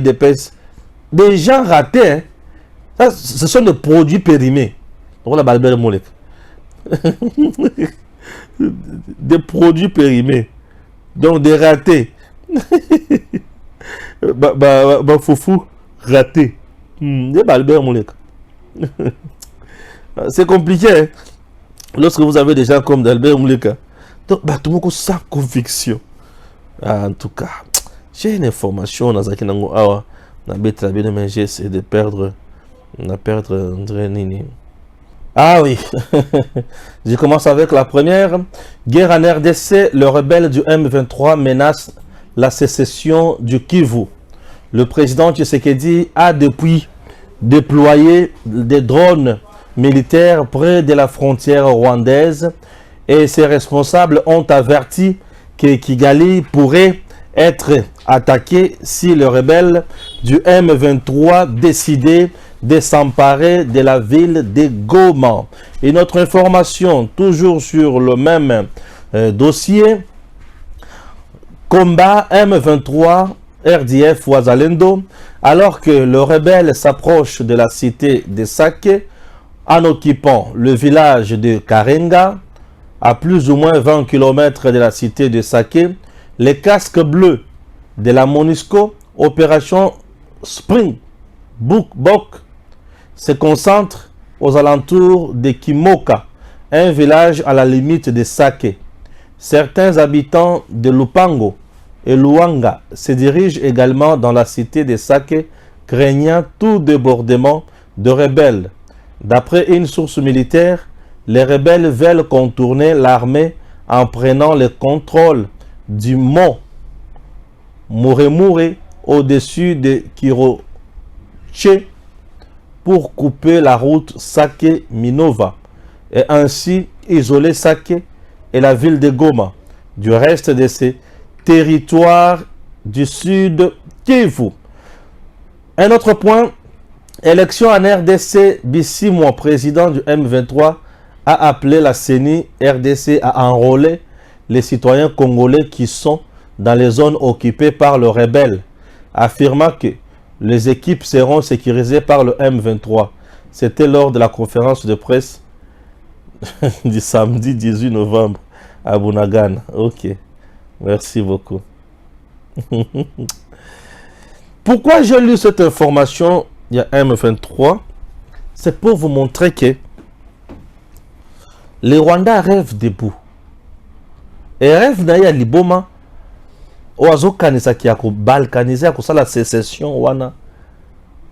des gens ratés, hein? Ça, ce sont des produits périmés. Donc là, Albert Moleka. Des produits périmés. Donc des ratés. Foufou raté. Albert Moleka. C'est compliqué. Hein? Lorsque vous avez des gens comme Albert Moleka. Donc, tout le monde sans conviction. En tout cas, j'ai une information dans la Awa. J'essaie de perdre. Ah oui. Je commence avec la première. Guerre en RDC. Le rebelle du M23 menace la sécession du Kivu. Le président Tshisekedi a depuis déployé des drones militaires près de la frontière rwandaise et ses responsables ont averti que Kigali pourrait être attaqué si le rebelle du M23 décidait de s'emparer de la ville de Goma. Et notre information, toujours sur le même dossier, combat M23 RDF Wazalendo, alors que le rebelle s'approche de la cité de Sake en occupant le village de Karenga, à plus ou moins 20 km de la cité de Sake, les casques bleus de la MONUSCO, opération Spring Bok, se concentrent aux alentours de Kimoka, un village à la limite de Sake. Certains habitants de Lupango et Luanga se dirigent également dans la cité de Sake, craignant tout débordement de rebelles. D'après une source militaire, les rebelles veulent contourner l'armée en prenant le contrôle du mont Muremure au-dessus de Kiroche pour couper la route Sake-Minova et ainsi isoler Sake et la ville de Goma du reste de ces territoires du sud Kivu. Un autre point, élection en RDC, Bissimo, président du M23, a appelé la CENI RDC à enrôler les citoyens congolais qui sont dans les zones occupées par le rebelle, affirmant que les équipes seront sécurisées par le M23. C'était lors de la conférence de presse du samedi 18 novembre à Bunagana. Ok, merci beaucoup. Pourquoi j'ai lu cette information, il y a M23, c'est pour vous montrer que les Rwandais rêvent debout. Et rêvent d'ailleurs Liboma, oazo kanisa qui a balkanisé à la sécession wana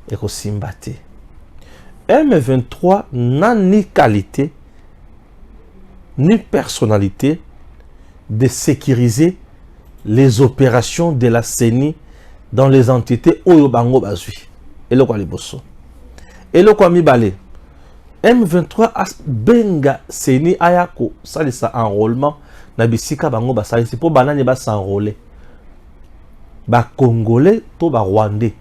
et ko simbate. M23 n'a ni qualité ni personnalité de sécuriser les opérations de la CENI dans les entités Oyo Bango Bazui. Et le quoi les bosso. Et le quoi mi balé. M23 a benga CENI ayako salisa enrôlement na bisika bango basali c'est pour banane ba s'enrôler. Ba Congolais to ba Rwandais.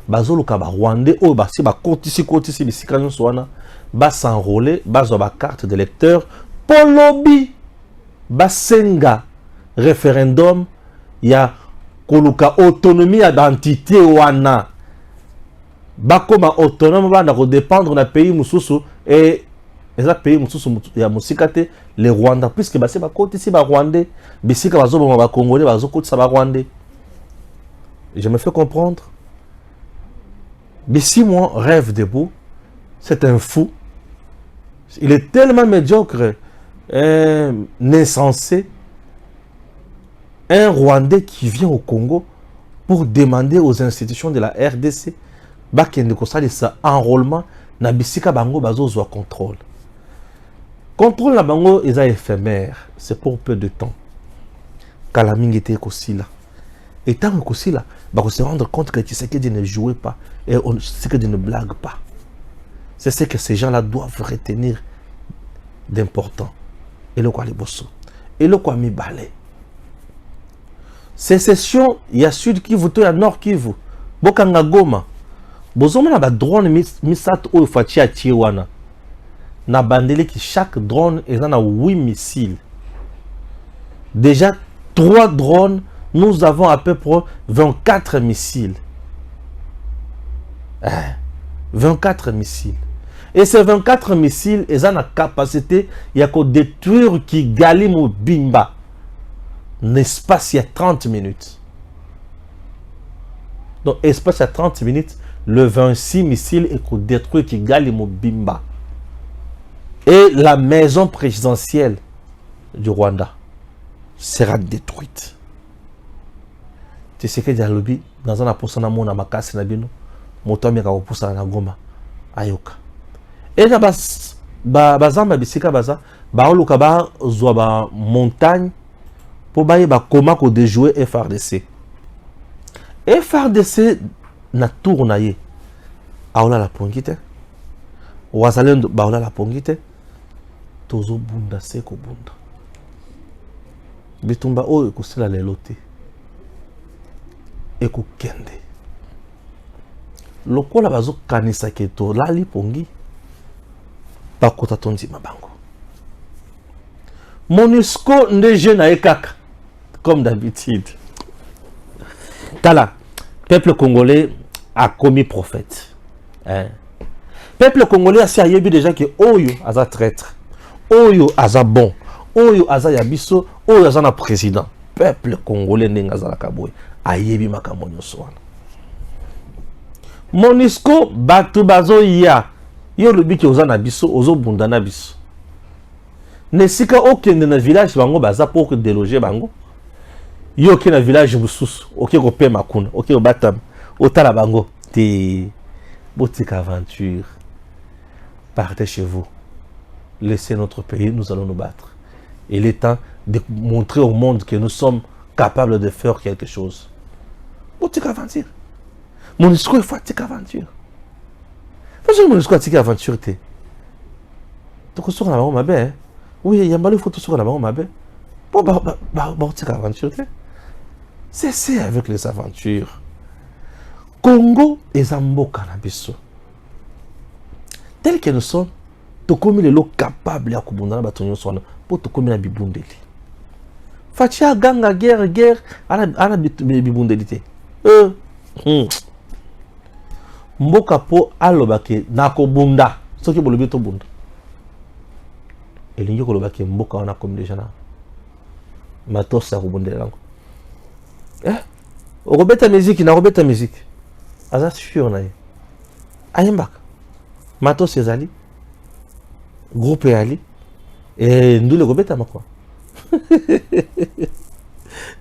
Bazoluka ba Rwandais o ba si ba kotisi bisika nyonso wana ba s'enrôler, ba zo ba carte de lecteur polobi ba senga référendum ya koluka autonomie d'identité wana bakoma autonome bana ko dépendre na pays mususu et les pays mususu ya musikate les Rwanda puisque basi ba kotisi ba Rwandais bisika bazoboma ba Congolais bazokotisa ba Rwandais. Je me fais comprendre. Bissimo rêve debout. C'est un fou. Il est tellement médiocre, insensé. Un Rwandais qui vient au Congo pour demander aux institutions de la RDC bakende kosali sa enrôlement na bisika bango bazozwa contrôle. Contrôle na bango est éphémère, c'est pour peu de temps. Kalamingi te kosila. Et tant que c'est là, on se rendre compte que Tshisekedi ne jouait pas et Tshisekedi ne blague pas. C'est ce que ces gens-là doivent retenir d'important. Et le quoi les bosso. Et le quoi mi balé. Sécession, il y a Sud Kivu, il y a Nord Kivu. Bokanga Goma. Bozoma na ba drone misat o fachi a Tiwana. Na bandele qui chaque drone est dans 8 missiles. Déjà 3 drones. Nous avons à peu près 24 missiles. 24 missiles. Et ces 24 missiles, ils ont la capacité de détruire Kigali Mobimba. L'espace, il y a 30 minutes. Donc, espace, il y a 30 minutes, le 26 missiles est pour détruire Kigali Mobimba. Et la maison présidentielle du Rwanda sera détruite. Tu sais que Dialobi, dans un apôtre na mona makasi na bino, moto ameka kopusa na Goma ayoka. Et na bazamba bisika baza, ba oluka ba zwa ba montagne pour ba yeba koma ko déjouer FRDC. FRDC na tourna ye. Aola la pongite. Wazalendo baola la pongite. Tozo bunda seko bunda. Bitumba oyo kusila lelote. Eko kende. Lokola bazo kanisa keto lali pongi. Bakota tondi mabango. Monusco ndeje na ekaka. Comme d'habitude. Tala. Peuple congolais a commis prophète. Peuple congolais a sayebi déjà que oyo aza traître. Oyo aza bon. Oyo aza yabiso. Oyo aza na président. Peuple congolais nengaza la kaboy. Ayebi makambo nyonso wana. Monusco batu bazo ya. Yo lobi ki oza na biso, ozo bunda na biso. Nesika okende na village bango baza pour déloger bango. Yo qui na village mususu, OK ko pe makuna, OK au batam, au talabango, te boutique aventure. Partez chez vous. Laissez notre pays, nous allons nous battre. Il est temps de montrer au monde que nous sommes capables de faire quelque chose. Boutique aventure. MONUSCO est fatigué aventure. Parce que MONUSCO est fatigué aventure. Donc, sur la maman, ma belle. Oui, il y a mal, il faut tout sur la maman, ma belle. Bon, boutique aventure. Cessez avec les aventures. Congo et Zambo Cannabis. Tel que nous sommes, tu comme les lots capables à kubunda batonyo sona pour te comme la bibundeli. Fatia ganga guerre ala bibundeli. Mboka po alobake nakobunda soki bolobi to bunda. Elingi kolobake mboka wana comme déjà na. Matos ya kubundela lango. Robeta musique na robeta musique. Aza sûr na ye. Ayembaka. Matos ezali. Groupe ali. Et ndule robeta makwa.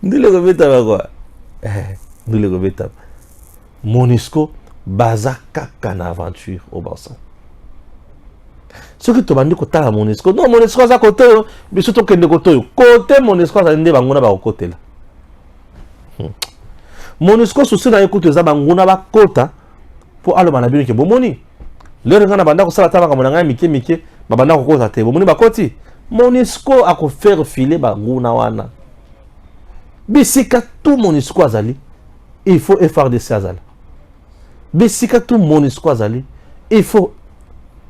Ndule robeta makwa. Ndule robeta. MONUSCO baza kaka na aventure au Barça. Ce que tu m'as dit que tu as MONUSCO. Non, MONUSCO à côté. Mais surtout que de côté. Côté MONUSCO, ça n'est pas au côté là. MONUSCO souci na écoute za banguna ba kota pour aller manabino ke bomoni. Le ngana banda ko sala taba kamona mike babanda ko kota te bomoni ba koti. MONUSCO a ko faire filer banguna wana. Bisika tout MONUSCO azali. Il faut FRDC azali. Bisika tout MONUSCO azali. Il faut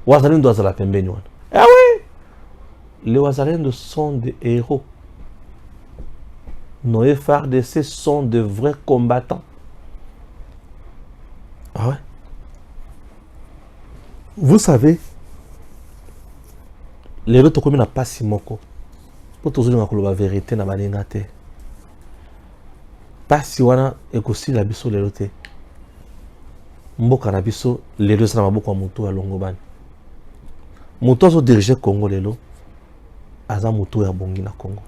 Wazalendo doit la pembeni wana. Ah oui. Les Wazalendo sont des héros. Nos FRDC sont de vrais combattants. Ah ouais. Vous savez, les autres communes n'ont pas si moko. Pour tous les gens la vérité na malingate. Pas si wana ekosi la biso les autres. Mboka na biso les deux na maboko mutu ya Longobani. Mutu zo diriger Congo lelo. Aza mutu ya bongi na Congo.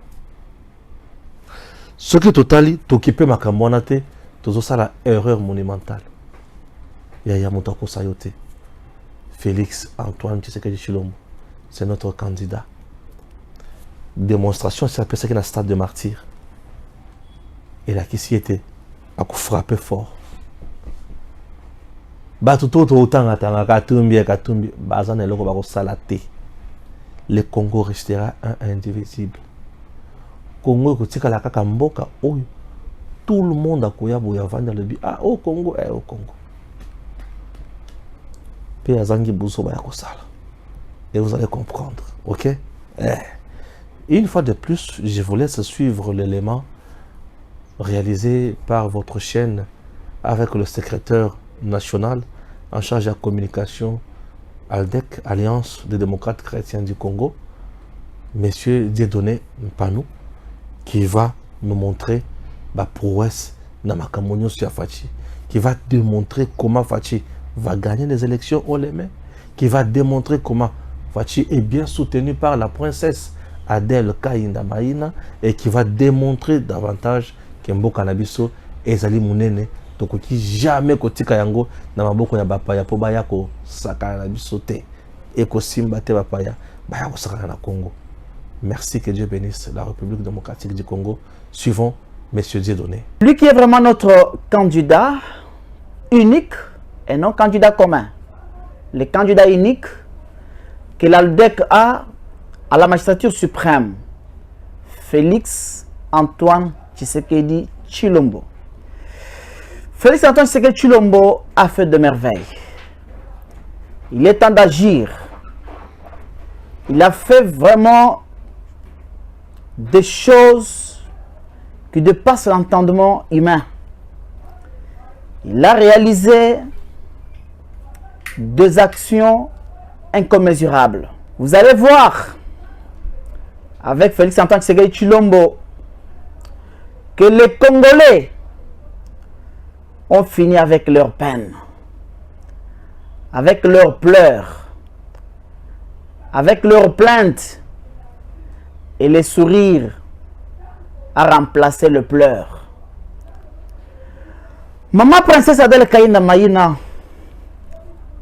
Ce qui totali t'occuper ma camonate, tout ça la erreur monumentale. Yaya Moutako Sayote, Félix Antoine Tshisekedi Tshilombo, c'est notre candidat. Démonstration, c'est appelé ça qui est dans le stade de martyr. Et là, qui s'y était, a frappé fort. Batuto autant à Katumbi, Bazan et le Robaro Salaté. Le Congo restera un indivisible. Congo kotika la kaka mboka oyo tout le monde a koya boya vanda le bi au Congo au Congo pe azangi buso ba yakosala et vous allez comprendre, OK? Une fois de plus, je vous laisse suivre l'élément réalisé par votre chaîne avec le secrétaire national en charge de la communication ALDEC, Alliance des démocrates chrétiens du Congo, monsieur Dieudonné Mpanou, qui va nous montrer la prouesse dans ma camonio sur Fachi, qui va démontrer comment Fachi va gagner les élections au Lémé, qui va démontrer comment Fachi est bien soutenu par la princesse Adèle Kainda Maïna et qui va démontrer davantage que Mboka Nabiso ezali munene tokoki jamais kotika yango na maboko ya bapaya po baya ko saka na biso te et ko simba te bapaya baya ko saka na Congo. Merci, que Dieu bénisse la République démocratique du Congo. Suivons M. Dieudonné. Lui qui est vraiment notre candidat unique et non candidat commun. Le candidat unique que l'ALDEC a à la magistrature suprême. Félix Antoine Tshisekedi Tshilombo. Félix Antoine Tshisekedi Tshilombo a fait de merveilles. Il est temps d'agir. Il a fait vraiment des choses qui dépassent l'entendement humain. Il a réalisé des actions incommensurables. Vous allez voir avec Félix Antoine Tshisekedi Tshilombo que les Congolais ont fini avec leur peine, avec leurs pleurs, avec leurs plaintes et les sourires a remplacé le pleur. Maman princesse Adèle Kaïna Maïna,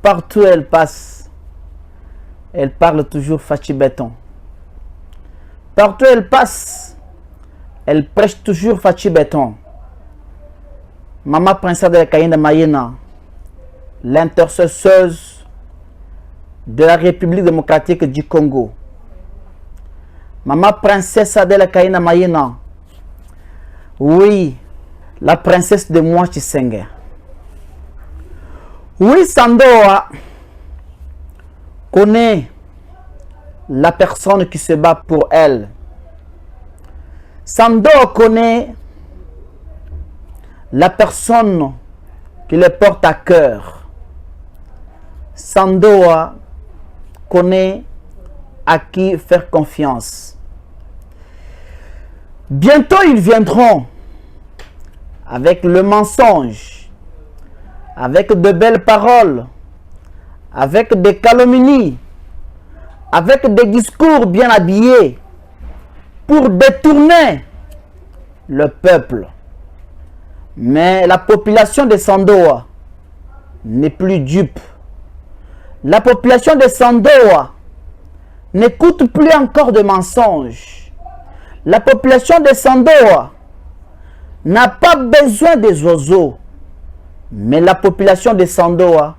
partout où elle passe, elle parle toujours Fachi Béton. Partout où elle passe, elle prêche toujours Fachi Béton. Maman princesse Adèle Kaïna Maïna, l'intercesseuse de la République démocratique du Congo. Maman princesse Adèle Kaïna Maïna, oui, la princesse de Moi Tshisekedi. Oui, Sandoa connaît la personne qui se bat pour elle. Sandoa connaît la personne qui le porte à cœur. Sandoa connaît à qui faire confiance. Bientôt, ils viendront avec le mensonge, avec de belles paroles, avec des calomnies, avec des discours bien habillés pour détourner le peuple. Mais la population de Sandoa n'est plus dupe. La population de Sandoa n'écoute plus encore de mensonges. La population de Sandoa n'a pas besoin des oiseaux, mais la population de Sandoa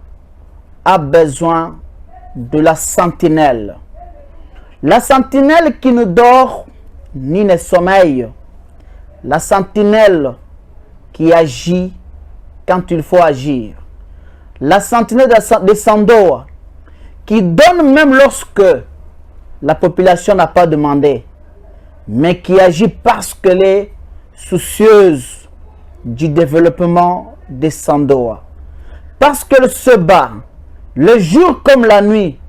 a besoin de la sentinelle. La sentinelle qui ne dort ni ne sommeille. La sentinelle qui agit quand il faut agir. La sentinelle de Sandoa qui donne même lorsque la population n'a pas demandé, mais qui agit parce qu'elle est soucieuse du développement de Sandoa. Parce qu'elle se bat le jour comme la nuit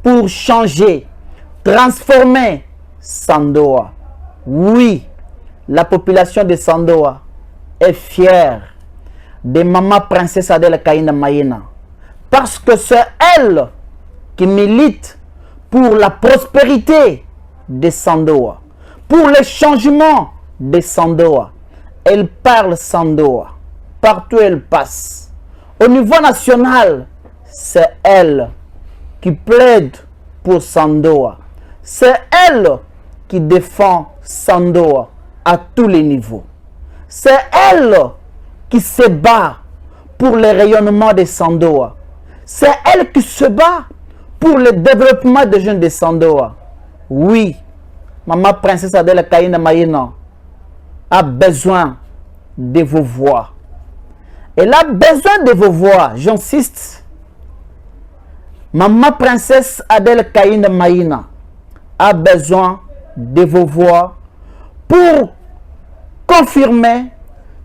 pour changer, transformer Sandoa. Oui, la population de Sandoa est fière de Maman Princesse Adèle Kaïna Maïna. Parce que c'est elle qui milite pour la prospérité de Sandoa, pour le changement de Sandoa. Elle parle Sandoa partout où elle passe. Au niveau national, c'est elle qui plaide pour Sandoa. C'est elle qui défend Sandoa à tous les niveaux. C'est elle qui se bat pour le rayonnement de Sandoa. C'est elle qui se bat pour le développement des jeunes de Sandoa. Oui, Maman Princesse Adèle Kaïna Maïna a besoin de vos voix. Elle a besoin de vos voix, j'insiste. Maman Princesse Adèle Kaïna Maïna a besoin de vos voix pour confirmer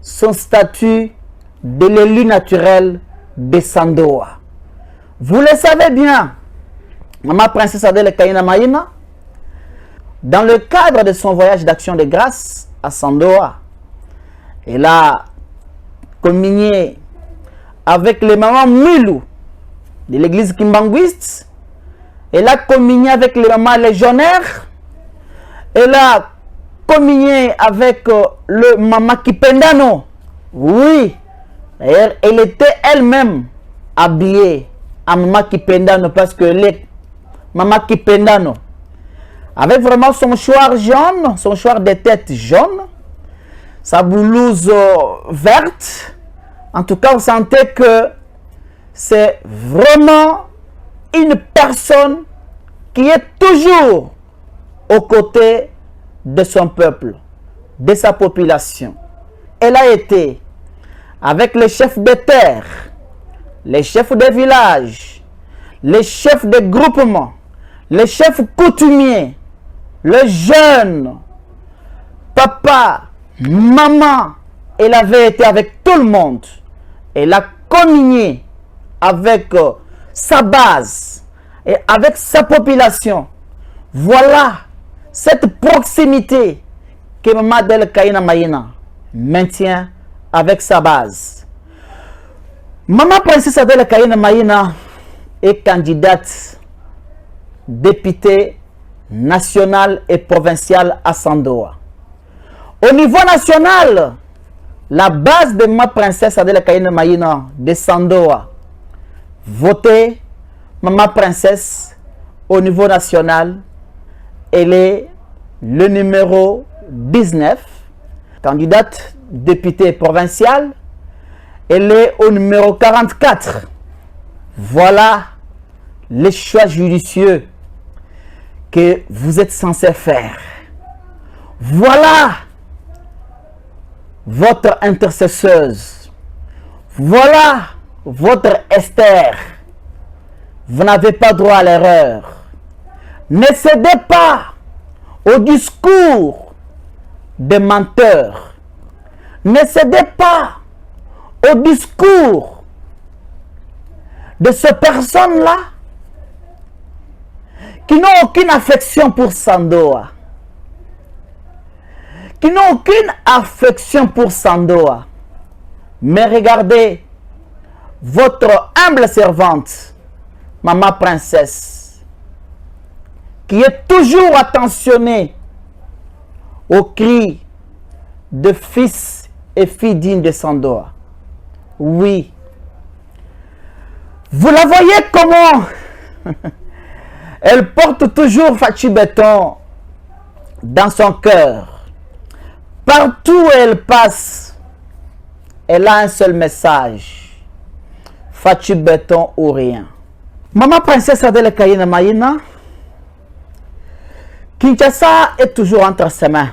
son statut de l'élu naturel de Sandoa. Vous le savez bien, Maman Princesse Adèle Kaïna Maïna, dans le cadre de son voyage d'action de grâce à Sandoa, elle a communié avec les mamans Milou de l'église Kimbanguiste. Elle a communié avec les mamans légionnaires. Elle a communié avec le maman Kipendano. Oui, elle était elle-même habillée en maman Kipendano parce que les maman Kipendano, avec vraiment son chouard jaune, son chouard de tête jaune, sa blouse verte. En tout cas, on sentait que c'est vraiment une personne qui est toujours aux côtés de son peuple, de sa population. Elle a été avec les chefs de terre, les chefs de village, les chefs de groupement, les chefs coutumiers, les jeunes, papa, maman. Elle avait été avec tout le monde. Elle a communié avec sa base et avec sa population. Voilà cette proximité que Maman Adèle Kaïna Maïna maintient avec sa base. Maman Princesse Adèle Kaïna Maïna est candidate députée nationale et provinciale à Sandoa. Au niveau national, la base de ma princesse Adèle Kayina Mayina de Sandoa, votez ma princesse au niveau national. Elle est le numéro 19, candidate députée provinciale. Elle est au numéro 44. Voilà les choix judicieux que vous êtes censé faire. Voilà votre intercesseuse. Voilà votre Esther. Vous n'avez pas droit à l'erreur. Ne cédez pas au discours des menteurs. Ne cédez pas au discours de ces personnes-là qui n'ont aucune affection pour Sandoa. Qui n'ont aucune affection pour Sandoa. Mais regardez votre humble servante, Maman Princesse, qui est toujours attentionnée aux cris de fils et filles dignes de Sandoa. Oui. Vous la voyez comment elle porte toujours Fachi Béton dans son cœur. Partout où elle passe, elle a un seul message. Fachi Béton ou rien. Maman Princesse Adèle Kayina Mayina, Kinshasa est toujours entre ses mains.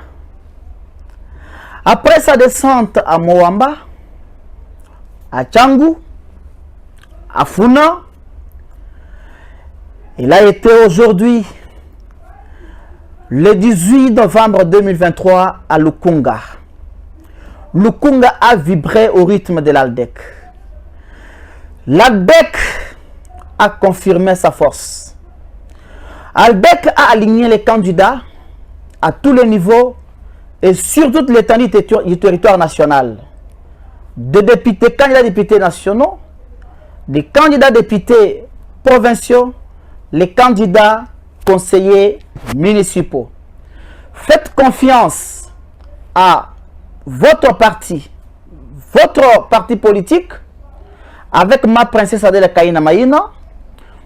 Après sa descente à Moamba, à Tchangou, à Funa, il a été aujourd'hui le 18 novembre 2023 à Lukunga. Lukunga a vibré au rythme de l'Aldec. L'Aldec a confirmé sa force. Aldec a aligné les candidats à tous les niveaux et sur toute l'étendue du territoire national. Des députés, candidats députés nationaux, des candidats députés provinciaux, les candidats conseillers municipaux. Faites confiance à votre parti politique, avec ma princesse Adèle Kayina Mayina.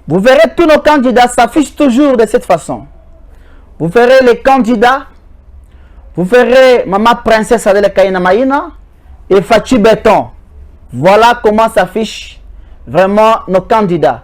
Vous verrez tous nos candidats s'affichent toujours de cette façon. Vous verrez les candidats, vous verrez Maman Princesse Adèle Kayina Mayina et Fachi Béton. Voilà comment s'affichent vraiment nos candidats.